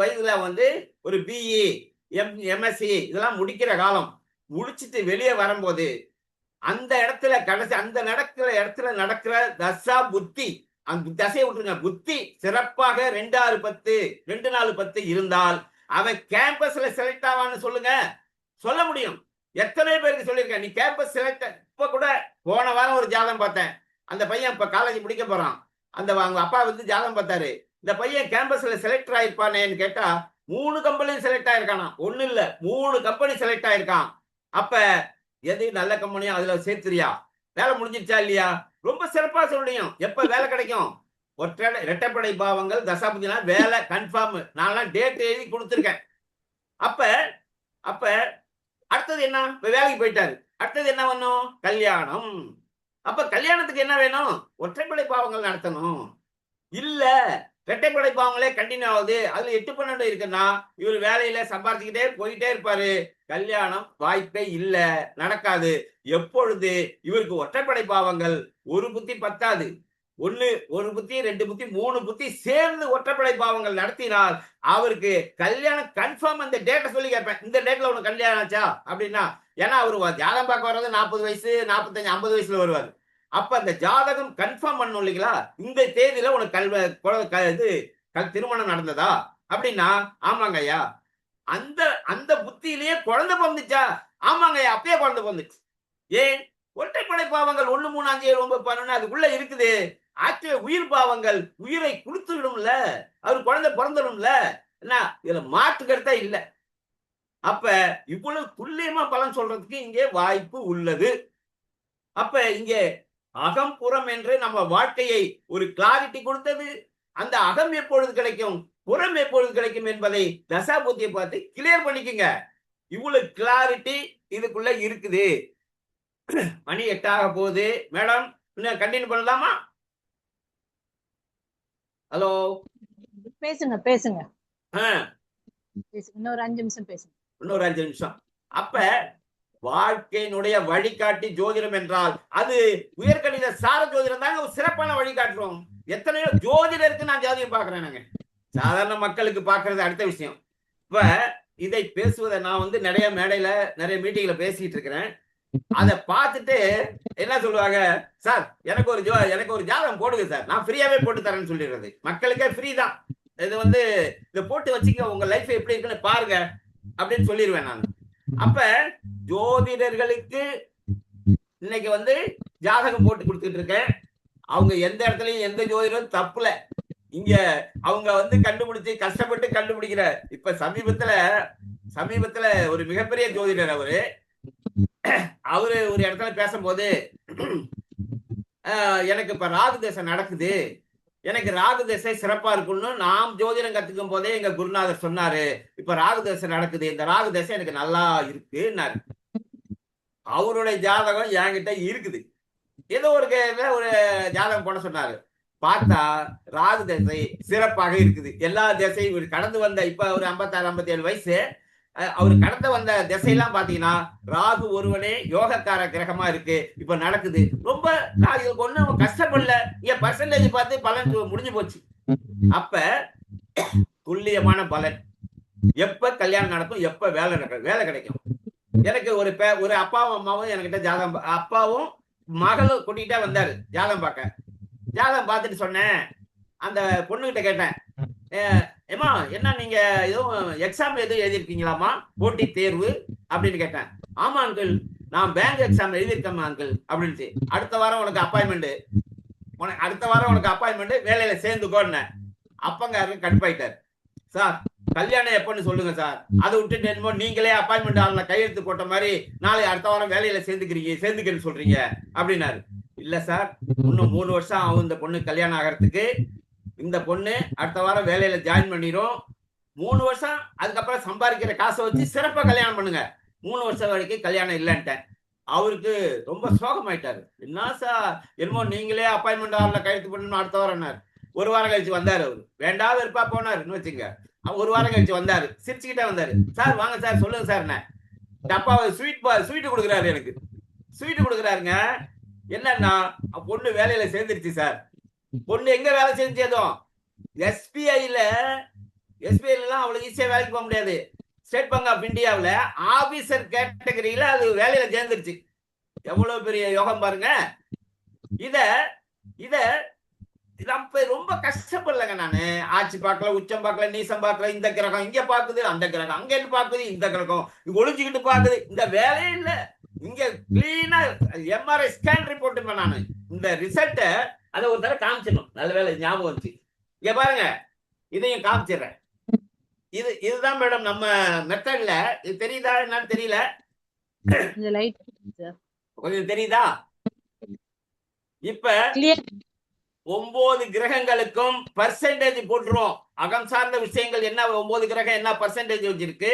வயதுல வந்து ஒரு பிஇ, எம்எஸ்சி இதெல்லாம் முடிக்கிற காலம். முடிச்சுட்டு வெளியே வரும்போது அந்த இடத்துல நடக்கிற தசா புத்தி, அந்த தசையை விட்டுருங்க, புத்தி சிறப்பாக 2-6-10 இருந்தால் அவன் கேம்பஸ்ல செலக்ட் ஆவான்னு சொல்ல முடியும். எத்தனை பேருக்கு சொல்லியிருக்கேன், நீ கேம்பஸ் செலக்ட். இப்ப கூட போன வாரம் ஒரு ஜாதகம் பார்த்தேன். அந்த பையன் இப்ப காலேஜ் முடிக்க போறான். அவங்க அப்பா வந்து ஜாதகம் பார்த்தாரு. இந்த பையன் கேம்பஸ்ல செலக்ட் ஆயிருப்பானேன்னு கேட்டா 3 கம்பெனி செலக்ட் ஆயிருக்கானா. 1 இல்ல 3 கம்பெனி செலக்ட் ஆயிருக்கான். அப்ப எது நல்ல கம்பெனியா அதுல சேர்த்துறியா? வேலை முடிஞ்சிருச்சா இல்லையா? ரொம்ப சிறப்பா சொல்லியும். எப்ப வேலை கிடைக்கும்? இரட்டைப்படை பாவங்கள் தசாபதினா வேலை கன்ஃபார்ம். நான் டேட் எழுதி கொடுத்துருக்கேன். அப்ப அப்ப அடுத்தது என்ன? இப்ப வேலைக்கு போயிட்டாரு, அடுத்தது என்ன பண்ணும்? கல்யாணம். அப்ப கல்யாணத்துக்கு என்ன வேணும்? ஒற்றைப்படை பாவங்கள் நடத்தணும். இல்ல இரட்டைப்படை பாவங்களே கண்டினியூ ஆகுது, அதுல 8-12 இருக்குன்னா இவர் வேலையில சம்பாதிச்சுக்கிட்டே போயிட்டே இருப்பாரு. கல்யாணம் வாய்ப்பே இல்ல, நடக்காது. எப்பொழுது இவருக்கு ஒற்றைப்படை பாவங்கள் ஒரு புத்தி பத்தாது, ஒரு புத்தி 2 புத்தி 3 புத்தி சேர்ந்து ஒற்றைப்படை பாவங்கள் நடத்தினால் அவருக்கு கல்யாணம் கன்ஃபார்ம். அந்த டேட்டை சொல்லி கேட்பேன், இந்த டேட்ல உனக்கு கல்யாணம் ஆச்சா அப்படின்னா. ஏன்னா அவரு ஜாதகம் பார்க்க வர்றது 40 வயசு 45 50 வயசுல வருவாரு. அப்ப அந்த ஜாதகம் கன்ஃபார்ம் பண்ணணும் இல்லைங்களா? இந்த தேதியில உனக்கு திருமணம் நடந்ததா அப்படின்னா, ஆமாங்க ஐயா. அந்த அந்த புத்தியிலேயே குழந்தை பிறந்துச்சா? ஆமாங்க ஐயா, அப்பயே குழந்தை பிறந்துச்சு. ஏன்? ஒற்றைப்படை பாவங்கள் 1 3 5 7 9 11 அதுக்குள்ள இருக்குது. ஆக்சுவலி உயிர் பாவங்கள் உயிரை கொடுத்து விடும்ல, அவர் குழந்தை பிறந்துடும்ல. என்ன இதுல மாற்று கருத்தா இல்ல. அப்ப இவ்வளவு துல்லியமா பலன் சொல்றதுக்கு இங்கே வாய்ப்பு உள்ளது. அப்ப இங்கே அகம் புறம் என்று நம்ம வாழ்க்கையை ஒரு கிளாரிட்டி கொடுத்தது. அந்த அகம் எப்பொழுது கிடைக்கும், புறம் எப்பொழுது கிடைக்கும் என்பதை தசாபுத்தியை பார்த்து கிளியர் பண்ணிக்கங்க. இவ்வளவு கிளாரிட்டி இதுக்குள்ள இருக்குது. மணி 8 போகுது. மேடம் இன்னும் கண்டினியூ பண்ணலாமா? ஹலோ, பேசுங்க பேசுங்க ஆஹ் பேசுங்க, இன்னொரு 5 நிமிஷம் பேசுங்க. இன்னொரு 5 நிமிஷம். அப்ப வாழ்க்கையினுடைய வழிகாட்டி ஜோதிடம் என்றால் அது உயர்கணித சார ஜோதிடம் தாங்க ஒரு சிறப்பான வழிகாட்டுறோம். எத்தனையோ ஜோதிடருக்கு நான் ஜோதிடம் பாக்குறேன். சாதாரண மக்களுக்கு பாக்குறது அடுத்த விஷயம். இப்ப இதை பேசுவதை நான் நிறைய மேடையில நிறைய மீட்டிங்ல பேசிட்டு இருக்கிறேன். அதை பார்த்துட்டு என்ன சொல்லுவாங்க, சார் எனக்கு ஒரு ஜாதகம் போடுங்க சார், நான் ஃப்ரீயாவே போட்டு தரேன்னு சொல்லிடுறது. மக்களுக்கே ஃப்ரீ தான். இது இதை போட்டு வச்சுக்க, உங்க லைஃப் எப்படி இருக்குன்னு பாருங்க அப்படின்னு சொல்லிடுவேன் நான். அப்ப ஜோதிடர்களுக்கு இன்னைக்கு ஜாதகம் போட்டு கொடுத்துட்டு இருக்கேன். அவங்க எந்த இடத்துலயும் எந்த ஜோதிடம் தப்புல. இங்க அவங்க கண்டுபிடிச்சு கஷ்டப்பட்டு கண்டுபிடிக்கிற. இப்ப சமீபத்துல ஒரு மிகப்பெரிய ஜோதிடர் அவரு ஒரு இடத்துல பேசும்போது, எனக்கு இப்ப ராகு தசை நடக்குது, எனக்கு ராகு தசை சிறப்பா இருக்குன்னு நாம் ஜோதிடம் கத்துக்கும் போதே எங்க குருநாதர் சொன்னாரு. இப்ப ராகு தசை நடக்குது, இந்த ராகு தசை எனக்கு நல்லா இருக்குன்னாரு. அவருடைய ஜாதகம் என்கிட்ட இருக்குது. ஏதோ ஒரு ஜாதகம் போட சொன்னாரு. பார்த்தா ராகு தசை சிறப்பாக இருக்குது. எல்லா திசையும் கடந்து வந்த, இப்ப ஒரு 56 57 வயசு, அவரு கடந்து வந்த திசையெல்லாம் பாத்தீங்கன்னா ராகு ஒருவனே யோகக்கார கிரகமா இருக்கு. இப்ப நடக்குது. ரொம்ப இதுக்கு ஒண்ணும் கஷ்டப்படல. இங்க பர்சன்டேஜ் பார்த்து பலன் முடிஞ்சு போச்சு. அப்ப துல்லியமான பலன். எப்ப கல்யாணம் நடக்கும், எப்ப வேலை கிடைக்கும். எனக்கு ஒரு அப்பாவும் அம்மாவும் என்கிட்ட ஜாதகம், அப்பாவும் மகளும் கூட்டிகிட்டே வந்தாரு ஜாதகம் பார்க்க. ஜாதகம் பார்த்துட்டு சொன்னேன், அந்த பொண்ணுகிட்ட கேட்டேன், ஏமா என்ன நீங்க எதுவும் எக்ஸாம் எதுவும் எழுதிருக்கீங்களாமா, போட்டி தேர்வு அப்படின்னு கேட்டேன். ஆமா அங்கிள், நான் பேங்க் எக்ஸாம் எழுதியிருக்கேன் அங்கிள் அப்படின்னு. அடுத்த வாரம் உனக்கு அப்பாயின்மெண்ட், வேலையில சேர்ந்துக்கோன்னு. அப்பங்காரு கடுப்பாயிட்டார். சார் கல்யாணம் எப்பன்னு சொல்லுங்க சார், அதை விட்டுட்டு என்னமோ நீங்களே அப்பாயின்மெண்ட் ஆள்ல கையெழுத்து போட்ட மாதிரி நாளை அடுத்த வாரம் வேலையில சேர்ந்துக்கிறேன்னு சொல்றீங்க அப்படின்னாரு. இல்ல சார், இன்னும் 3 வருஷம் ஆகும் இந்த பொண்ணு கல்யாணம் ஆகிறதுக்கு. இந்த பொண்ணு அடுத்த வாரம் வேலையில ஜாயின் பண்ணிரும். 3 வருஷம் அதுக்கப்புறம் சம்பாதிக்கிற காசை வச்சு சிறப்பா கல்யாணம் பண்ணுங்க. 3 வருஷம் வரைக்கும் கல்யாணம் இல்லைன்ட்டேன். அவருக்கு ரொம்ப சோகமாயிட்டாரு. என்ன சார் என்னமோ நீங்களே அப்பாயின்மெண்ட் ஆள்ல கையெழுத்து பண்ணணும் அடுத்த வாரம். 1 வாரம் கழிச்சு வந்தாரு. அவரு வேண்டாத இருப்பா போனாருன்னு வச்சுங்க. 1 வாரம் கழிச்சு வந்தாரு, சிரிச்சுக்கிட்டே வந்தாரு. சார் வாங்க சார், சொல்லுங்க சார். டப்பாவை ஸ்வீட் கொடுக்குறாரு. எனக்கு ஸ்வீட் கொடுக்குறாருங்க. என்னன்னா பொண்ணு வேலையில சேர்ந்துருச்சு சார். பொண்ணு எங்க வேலை செஞ்சதும் எஸ்பிஐல எல்லாம் அவ்வளவு ஈஸியா வேலைக்கு போக முடியாது. ஸ்டேட் பேங்க் ஆஃப் இந்தியாவில் ஆபீசர் கேட்டகரியில அது வேலையில சேர்ந்துருச்சு. எவ்வளவு பெரிய யோகம் பாருங்க. இத நம்ம ரொம்ப கஷ்டப்படலங்க. நானு ஆட்சி பார்க்கல, உச்சம் பார்க்கல, நீசம் பார்க்கல. இந்த கிரகம் இங்க பாக்குது, அந்த கிரகம் அங்க பாக்குது, இந்த கிரகம் ஒளிஞ்சுக்கிட்டு பாக்குது. இந்த வேலையே இல்ல. இங்க கிளீனா எம்ஆர்ஐ ஸ்கேன் ரிப்போர்ட் நானு இந்த ரிசல்ட்ட அதை ஒரு தடவை காமிச்சிடணும். நல்ல வேலை ஞாபகம் வந்துச்சு. இங்க பாருங்க, இதையும் காமிச்சிடுறேன். இதுதான் மேடம் நம்ம மெத்தட்ல. இது தெரியுதா என்னன்னு தெரியல, கொஞ்சம் தெரியுதா? இப்ப 9 கிரகங்களுக்கும் பர்சன்டேஜ் போட்டுருவோம். அகம் சார்ந்த விஷயங்கள் என்ன 9 கிரகம் என்ன பர்சன்டேஜ் வச்சிருக்கு,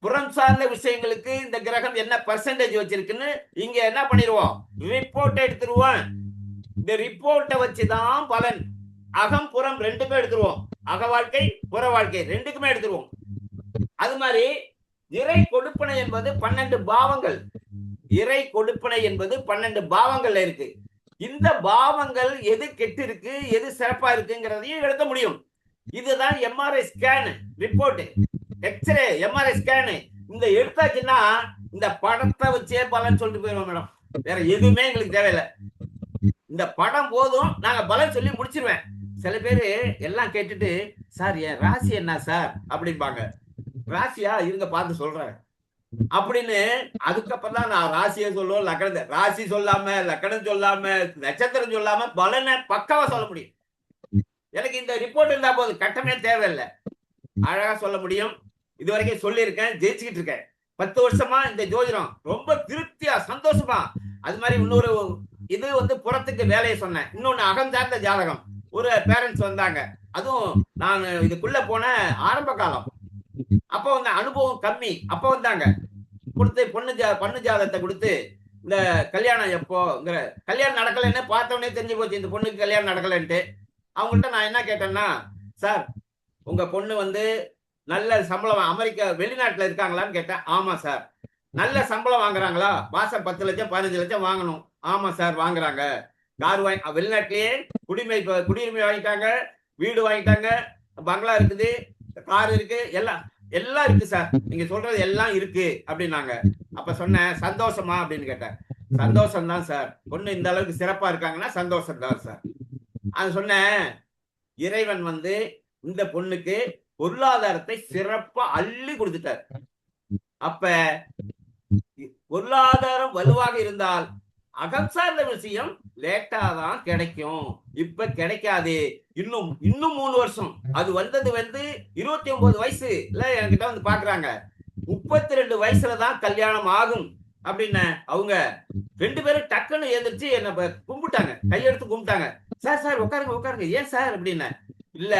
புறம் சார்ந்த விஷயங்களுக்கு இந்த கிரகம் என்ன பர்சன்டேஜ் வச்சிருக்குன்னு இங்க என்ன பண்ணிடுவோம், ரிப்போர்ட் எடுத்துருவோம். இந்த ரிப்போர்ட்டை வச்சுதான் பலன். அகம் புறம் ரெண்டுமே எடுத்துருவோம். அக வாழ்க்கை புற வாழ்க்கை ரெண்டுக்குமே எடுத்துருவோம். அது மாதிரி இறை கொடுப்பனை என்பது 12 பாவங்கள். இறை கொடுப்பனை என்பது 12 பாவங்கள்ல இருக்கு. இந்த பாவங்கள் எது கெட்டு இருக்கு, எது சிறப்பா இருக்குங்கிறதையும் எழுத முடியும். இதுதான் MRI scan report, x-ray MRI scan. இந்த எடுத்தாச்சுன்னா இந்த படத்தை வச்சே பலன் சொல்லிட்டு போயிடுவோம் மேடம். வேற எதுவுமே எங்களுக்கு தேவையில்லை. இந்த படம் போதும், நாங்க பலன் சொல்லி முடிச்சிருவேன். சில பேரு எல்லாம் கேட்டுட்டு, சார் என் ராசி என்ன சார் அப்படிம்பாங்க. ராசியா இருங்க பார்த்து சொல்றேன் அப்படின்னு. அதுக்கப்புறம் தான் நான் ராசியை சொல்லுவோம், லக்கணத்தை. ராசி சொல்லாம, லக்கணம் சொல்லாம, நட்சத்திரம் சொல்லாம பலனை பக்காவா சொல்ல முடியும். எனக்கு இந்த ரிப்போர்ட் இருந்தா போது, கட்டமே தேவையில்லை, அழகா சொல்ல முடியும். இது வரைக்கும் சொல்லியிருக்கேன், ஜெயிச்சுக்கிட்டு இருக்கேன். 10 வருஷமா இந்த ஜோதிடம் ரொம்ப திருப்தியா சந்தோஷமா. அது மாதிரி இன்னொரு இது வந்து புறத்துக்கு வேலையை சொன்னேன். இன்னொன்னு அகம் சார்ந்த ஜாதகம். ஒரு பேரண்ட்ஸ் வந்தாங்க, அதுவும் நான் இதுக்குள்ள போன ஆரம்ப காலம், அப்ப வந்து அனுபவம் கம்மி. அப்ப வந்தாங்க, கொடுத்து பொண்ணு ஜாதகத்தை கொடுத்து, இந்த கல்யாணம் எப்போங்கிற, கல்யாணம் நடக்கலைன்னு பார்த்தவொடனே தெரிஞ்சு போச்சு இந்த பொண்ணுக்கு கல்யாணம் நடக்கலைன்ட்டு. அவங்கள்ட்ட நான் என்ன கேட்டேன்னா, சார் உங்க பொண்ணு வந்து நல்ல சம்பளம் அமெரிக்கா வெளிநாட்டுல இருக்காங்களான்னு கேட்டேன். ஆமா சார். நல்ல சம்பளம் வாங்குறாங்களா? மாசம் 10 லட்சம் 15 லட்சம் வாங்கணும். ஆமா சார் வாங்குறாங்க. கார் வாங்கி வெளிநாட்டிலேயே குடியுரிமை வாங்கிட்டாங்க, வீடு வாங்கிட்டாங்க, பங்களா இருக்குது, கார் இருக்கு, எல்லாம் இருக்கு சார். நீங்க சொல்றது எல்லாம் இருக்கு அப்படின்னாங்க. அப்ப சொன்னேன், சந்தோஷமா அப்படின்னு கேட்டேன். சந்தோஷம் தான் சார், பொண்ணு இந்த அளவுக்கு சிறப்பா இருக்காங்கன்னா சந்தோஷம் தான் சார். அது சொன்னேன், இறைவன் வந்து இந்த பொண்ணுக்கு பொருளாதாரத்தை சிறப்பா அள்ளி கொடுத்துட்டார். அப்ப பொருளாதாரம் வலுவாக இருந்தால் அகம் சார்ந்த விஷயம் லேட்டா தான் கிடைக்கும். இப்ப கிடைக்காது. இன்னும் 3 வருஷம். அது வந்தது வந்து 29 வயசுல என்கிட்ட வந்து பாக்குறாங்க. 32 வயசுலதான் கல்யாணம் ஆகும் அப்படின்னு அவங்க 2 பேரும் டக்குன்னு எதிர்த்து என்ன கும்பிட்டாங்க, கையெடுத்து கும்பிட்டாங்க. சார் உட்காருங்க. ஏன் சார் அப்படின்னு. இல்ல,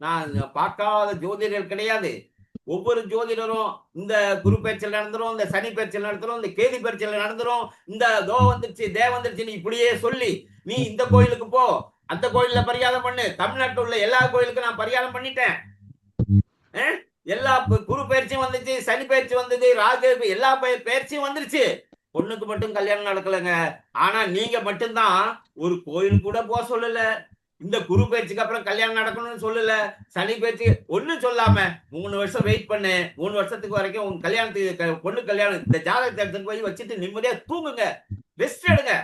நான் பார்க்காத ஜோதிடர்கள் கிடையாது. ஒவ்வொரு ஜோதிடரும் இந்த குரு பயிற்சியில் நடந்துரும், இந்த சனி பயிற்சியில் நடந்துரும், இந்த கேதி பயிற்சியில் நடந்துரும், இந்த தோ வந்துருச்சு தே வந்துருச்சு இப்படியே சொல்லி, நீ இந்த கோயிலுக்கு போ, அந்த கோயில்ல பரிகாரம் பண்ணு, தமிழ்நாட்டில் உள்ள எல்லா கோயிலுக்கும் நான் பரிகாரம் பண்ணிட்டேன். எல்லா குரு பயிற்சியும் வந்துச்சு, சனி பயிற்சி வந்தது, ராகு எல்லா பயிற்சியும் வந்துருச்சு. பொண்ணுக்கு மட்டும் கல்யாணம் நடக்கலைங்க. ஆனா நீங்க மட்டும்தான் ஒரு கோயில் கூட போக சொல்லல. இந்த குரு பயிற்சிக்கு அப்புறம் கல்யாணம் நடக்கணும்னு சொல்லல. சனி பயிற்சி ஒன்னும் சொல்லாம 3 வருஷம் வெயிட் பண்ணு. 3 வருஷத்துக்கு வரைக்கும் உங்க கல்யாணத்துக்கு பொண்ணு கல்யாணம் இந்த ஜாதகத்தை எடுத்துட்டு போய் வச்சுட்டு நிம்மதியா தூங்குங்க, ரெஸ்ட் எடுங்க.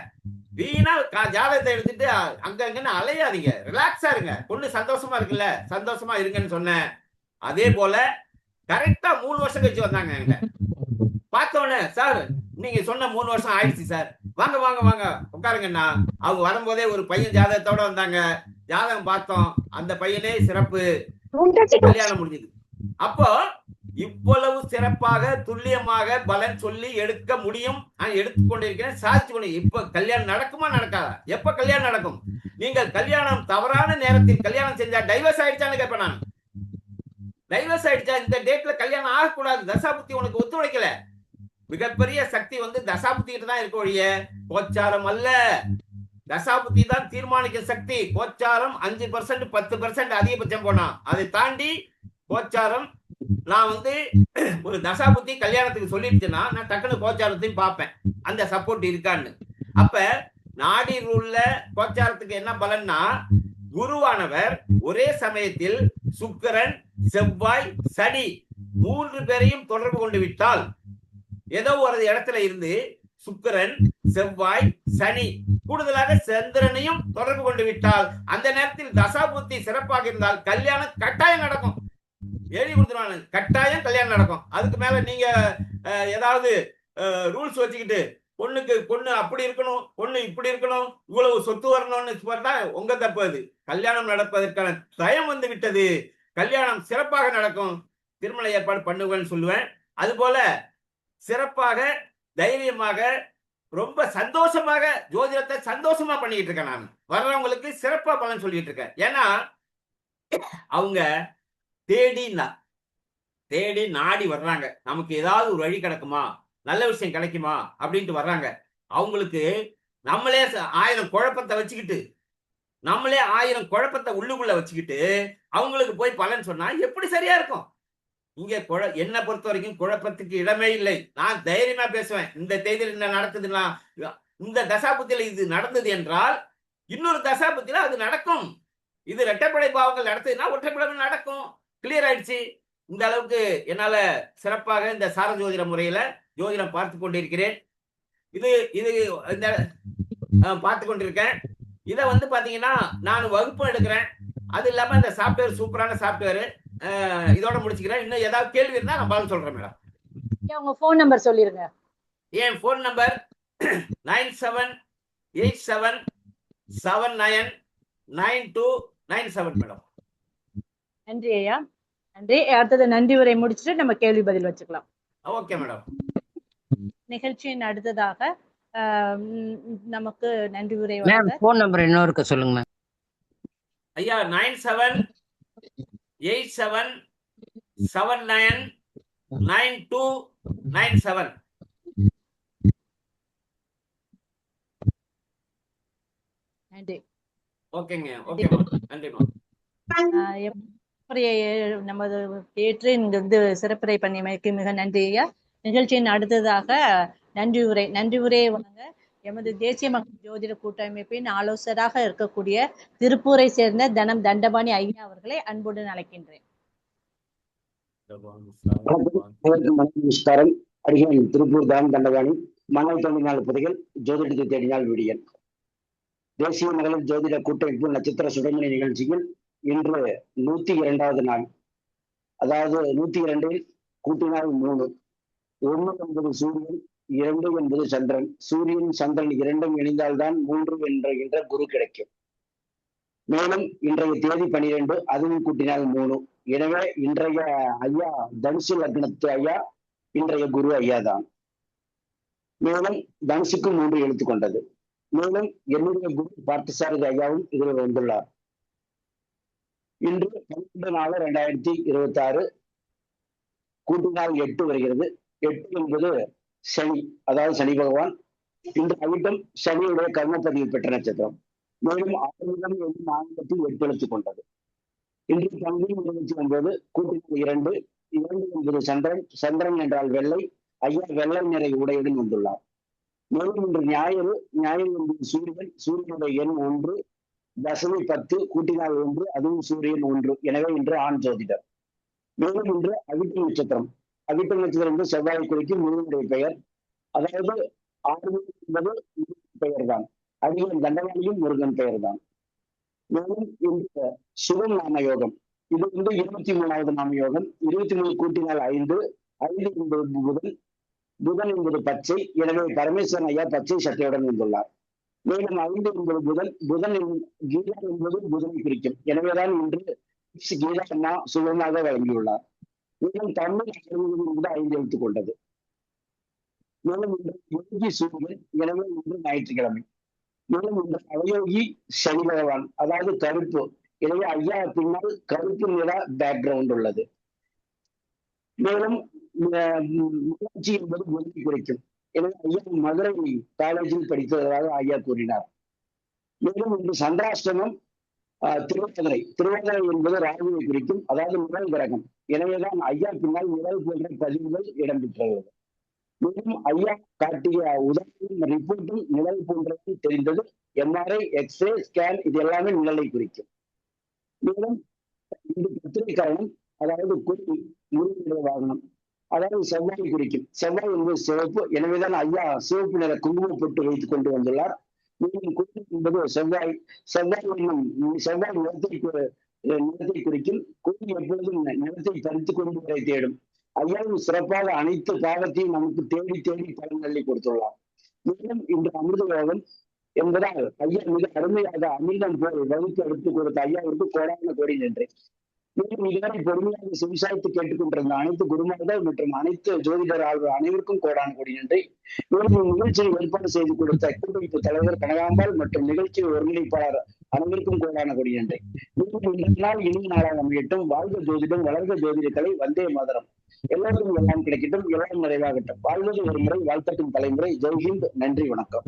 வீணா ஜாதகத்தை எடுத்துட்டு அங்கன்னு அலையாதீங்க, ரிலாக்ஸா இருங்க. பொண்ணு சந்தோஷமா இருக்குல்ல, சந்தோஷமா இருங்கன்னு சொன்னேன். அதே போல கரெக்டா 3 வருஷம் கழிச்சு வந்தாங்க. என்கிட்ட பார்த்தோன்னே, சார் நீங்க சொன்ன 3 வருஷம் ஆயிடுச்சு சார், வாங்க உட்காருங்கண்ணா. அவங்க வரும்போதே ஒரு பையன் ஜாதகத்தோட வந்தாங்க. ஜாதகம் பார்த்தோம், அந்த பையனே சிறப்பு, கல்யாணம் முடிஞ்சது. அப்போ இவ்வளவு சிறப்பாக துல்லியமாக பலன் சொல்லி எடுக்க முடியும். நான் எடுத்துக்கொண்டிருக்கிறேன், சாதிச்சு கொண்டு. இப்ப கல்யாணம் நடக்குமா நடக்காதா? எப்ப கல்யாணம் நடக்கும்? நீங்கள் கல்யாணம் தவறான நேரத்தில் கல்யாணம் செஞ்சா டைவர்ஸ் ஆயிடுச்சான்னு கேட்பேன் நான். டைவர்ஸ் ஆயிடுச்சா? இந்த டேட்ல கல்யாணம் ஆகக்கூடாது, தசாபுத்தி உனக்கு ஒத்துழைக்கல. மிகப்பெரிய சக்தி வந்து தசாபுத்திட்டு தான் இருக்க ஒழிய கோச்சாரம் அல்ல. தசாபுத்தி தான் தீர்மானிக்கும் சக்தி. கோச்சாரம் 5% 10% அதிகபட்சம் போனா, அதை தாண்டி கோச்சாரம். நான் வந்து ஒரு தசாபுத்தி கல்யாணத்துக்கு சொல்லிடுச்சுன்னா நான் டக்குனு கோச்சாரத்தையும் பார்ப்பேன், அந்த சப்போர்ட் இருக்கான்னு. அப்ப நாடி ரூல்ல கோச்சாரத்துக்கு என்ன பலன்னா, குருவானவர் ஒரே சமயத்தில் சுக்கிரன், செவ்வாய், சனி 3 பேரையும் தொடர்பு கொண்டு விட்டால், ஏதோ ஒரு இடத்துல இருந்து சுக்கிரன், செவ்வாய், சனி, கூடுதலாக சந்திரனையும் தொடர்பு கொண்டு விட்டால், அந்த நேரத்தில் தசாபுத்தி சிறப்பாக இருந்தால் கல்யாணம் கட்டாயம் நடக்கும். எழுதி கொடுத்துருவாங்க, கட்டாயம் கல்யாணம் நடக்கும். அதுக்கு மேல நீங்க ஏதாவது ரூல்ஸ் வச்சுக்கிட்டு பொண்ணு அப்படி இருக்கணும், பொண்ணு இப்படி இருக்கணும், இவ்வளவு சொத்து வரணும்னு பார்த்தா உங்க தப்பு. அது கல்யாணம் நடப்பதற்கான தயம் வந்து விட்டது. கல்யாணம் சிறப்பாக நடக்கும். திருமண ஏற்பாடு பண்ணுவேன்னு சொல்லுவேன். அது போல சிறப்பாக தைரியமாக ரொம்ப சந்தோஷமாக ஜோதிடத்தை சந்தோஷமா பண்ணிட்டு இருக்கேன். நான் வர்றவங்களுக்கு சிறப்பா பலன் சொல்லிட்டு இருக்கேன். ஏன்னா அவங்க தேடி நாடி வர்றாங்க. நமக்கு ஏதாவது ஒரு வழி கிடைக்குமா, நல்ல விஷயம் கிடைக்குமா அப்படின்ட்டு வர்றாங்க. அவங்களுக்கு நம்மளே 1000 குழப்பத்தை வச்சுக்கிட்டு, நம்மளே 1000 குழப்பத்தை உள்ளுக்குள்ள வச்சுக்கிட்டு அவங்களுக்கு போய் பலன் சொன்னா எப்படி சரியா இருக்கும்? இங்க என்ன பொறுத்த வரைக்கும் குழப்பத்துக்கு இடமே இல்லை. நான் தைரியமா பேசுவேன். இந்த தேதியில் என்ன நடக்குதுன்னா, இந்த தசாபுத்தியில இது நடந்தது என்றால் இன்னொரு தசாபுத்தியில அது நடக்கும். இது இரட்டைப்படை பாவங்கள் நடக்குதுன்னா ஒற்றைப்படை நடக்கும். கிளியர் ஆயிடுச்சு. இந்த அளவுக்கு என்னால சிறப்பாக இந்த சார ஜோதிட முறையில ஜோதிடம் பார்த்து கொண்டிருக்கிறேன். இது இது இந்த பார்த்து கொண்டிருக்கேன். இதை வந்து பாத்தீங்கன்னா நான் வகுப்பு எடுக்கிறேன். அது இல்லாம இந்த சாப்ட்வேர் சூப்பரான சாப்ட்வேர். இதோட முடிச்சுக்கிறேன். இன்னும் ஏதாவது கேள்வி இருந்தா நான் பதில் சொல்றேன் மேடம். உங்க போன் நம்பர் சொல்லிருங்க. என் போன் நம்பர் 9787799297 மேடம். நன்றி ஐயா, நன்றி. அடுத்தது நன்றி உரை முடிச்சுட்டு நம்ம கேள்வி பதில் வச்சுக்கலாம். Okay madam. நிகழ்ச்சியின் அடுத்ததாக நமக்கு நன்றி உரை போன் நம்பர் இன்னொருக்க சொல்லுங்க ஐயா. 9787799297. நன்றி. ஓகேங்க. ஓகே நன்றி மேம். நமது ஏற்று இங்கிருந்து சிறப்புரை பண்ணியமைக்கு மிக நன்றி ஐயா. நிகழ்ச்சியின் அடுத்ததாக நன்றி உரையை வழங்க எமது தேசிய மக்கள் ஜோதிட கூட்டமைப்பின் ஆலோசகராக இருக்கக்கூடிய திருப்பூரை சேர்ந்த தனம் தண்டபாணி ஐயா அவர்களை அன்புடன் அழைக்கின்றேன். நமஸ்காரம். அடிகள் திருப்பூர் தனம் தண்டபாணி. மணல் தோண்டினால் புதைகள், ஜோதிடத்தை தேடினால் விடியல். தேசிய மகளிர் ஜோதிட கூட்டமைப்பு நட்சத்திர சுடமணி நிகழ்ச்சியில் இன்று 102வது நாள். அதாவது 102 கூட்டினால் 3. 1 என்பது சூரியன், 2 என்பது சந்திரன். சூரியன் சந்திரன் இரண்டும் இணைந்தால்தான் 3 என்ற குரு கிடைக்கும். மேலும் இன்றைய தேதி 12, அதுவும் கூட்டினால் 3. எனவே இன்றைய ஐயா தனுசு லக்னத்து ஐயா இன்றைய குரு ஐயா தான். மேலும் தனுசுக்கு 3 எழுத்து கொண்டது. மேலும் என்னுடைய குரு பார்த்தசாரதி ஐயாவும் இதில் வந்துள்ளார். இன்று 12/4/2026 கூட்டினால் 8 வருகிறது. 8 என்பது சனி, அதாவது சனி பகவான். இன்று அவிட்டம் சனியுடைய கர்மப்பதிவு பெற்ற நட்சத்திரம். மேலும் 6 என்னும் ஆங்கிலத்தில் 8 எழுத்து கொண்டது. இன்று பங்குனி 29 கூட்டினால் 2. 2 என்பது சந்திரன். சந்திரன் என்றால் வெள்ளை. ஐயா வெள்ளை நிற உடையுடன் வந்துள்ளார். மேலும் இன்று ஞாயிறு என்பது சூரியன். சூரியனுடைய எண் 1. தசமி 10 கூட்டினால் 1, அதுவும் சூரியன் 1. எனவே இன்று ஆண் ஜோதிடர். மேலும் இன்று அவிட்டம் நட்சத்திரம். அவிட்டம் நட்சத்திரம் என்று செவ்வாய் குறிக்கும் முருகனுடைய பெயர். அதாவது ஆறுமுகம் என்பது பெயர் தான். அடியன் தண்டவாணியும் முருகன் பெயர் தான். மேலும் இந்த சுகம் நாம யோகம். இது வந்து 23வது நாம யோகம். 23 கூட்டினால் 5. 5 என்பது புதன். புதன் என்பது பச்சை. எனவே பரமேஸ்வரன் ஐயா பச்சை சட்டையுடன் வந்துள்ளார். மேலும் 5 என்பது புதன் கீதா என்பது புதனை குறிக்கும். எனவேதான் இன்று கீதா அம்மா சுகமாக வழங்கியுள்ளார். மேலும் தமிழ் 5 எழுத்து கொண்டது. மேலும் இன்று யோகி சூரியன். எனவே இன்று ஞாயிற்றுக்கிழமை. மேலும் இன்று அவயோகி சனி பகவான், அதாவது கருப்பு. எனவே ஐயா பின்னால் கருப்பு நிற பேக்ரவுண்ட் உள்ளது. மேலும் மீனாட்சி என்பது புதனை குறிக்கும். எனவே ஐயா மதுரை காலேஜில் படித்ததாக ஐயா கூறினார். மேலும் இன்று சந்திராஷ்டமம் திருவாதிரை என்பது ராகுவை குறிக்கும், அதாவது நிழல் கிரகம். எனவேதான் ஐயா பின்னால் நிழல் போன்ற பதிவுகள் இடம்பெற்றது. மேலும் ஐயா காட்டிய உதாரணம் ரிப்போர்ட்டும் நிழல் போன்றது தெரிந்தது. எம்ஆர்ஐ, எக்ஸ்ரே, ஸ்கேன் இது எல்லாமே நிழலை குறிக்கும். மேலும் இந்த பத்திரை காரணம், அதாவது முருகனுடைய வாகனம், அதாவது செவ்வாய் குறிக்கும். செவ்வாய் என்பது சிவப்பு. எனவேதான் ஐயா சிவப்பு நிற குங்குமம் போட்டு வைத்துக் கொண்டு வந்துள்ளார். மேலும் குங்குமம் என்பது செவ்வாய் நிறத்தை குறிக்கும். குங்குமம் எப்பொழுதும் நிறத்தை பறித்துக் கொண்டு வரை தேடும். ஐயாவும் சிறப்பாக அனைத்து பாவத்தையும் நமக்கு தேடி பலன்களை கொடுத்துள்ளார். மேலும் இன்று அமிர்த யோகம் என்பதால் ஐயா மிக அருமையாக அமிர்தம் போல் வகுத்து எடுத்துக் கொடுத்த ஐயாவிற்கு கோடான கோடி நன்றி. மேலும் இதுவரை பொறுமையாக செவிசாய்த்து கேட்டுக்கொண்டிருந்த அனைத்து குருமார்கள் மற்றும் அனைத்து ஜோதிடர் ஆழ்வர் அனைவருக்கும் கோடான கோடி நன்றி. மேலும் நிகழ்ச்சியை ஏற்பாடு செய்து கொடுத்த கூட்டமைப்பு தலைவர் கனகாம்பாள் மற்றும் நிகழ்ச்சி ஒருங்கிணைப்பாளர் அனைவருக்கும் கோடான கோடி நன்றி. மேலும் இந்த நாள் இனிய நாளாக அமையட்டும். வாழ்க ஜோதிடம், வளர்ந்த ஜோதிட கலை, வந்தே மாதரம். எல்லாருக்கும் எல்லாம் கிடைக்கட்டும், எல்லாம் நிறைவாகட்டும். வாழ்வது ஒரு முறை, வாழ்த்தட்டும் தலைமுறை. ஜெய்ஹிந்த். நன்றி, வணக்கம்.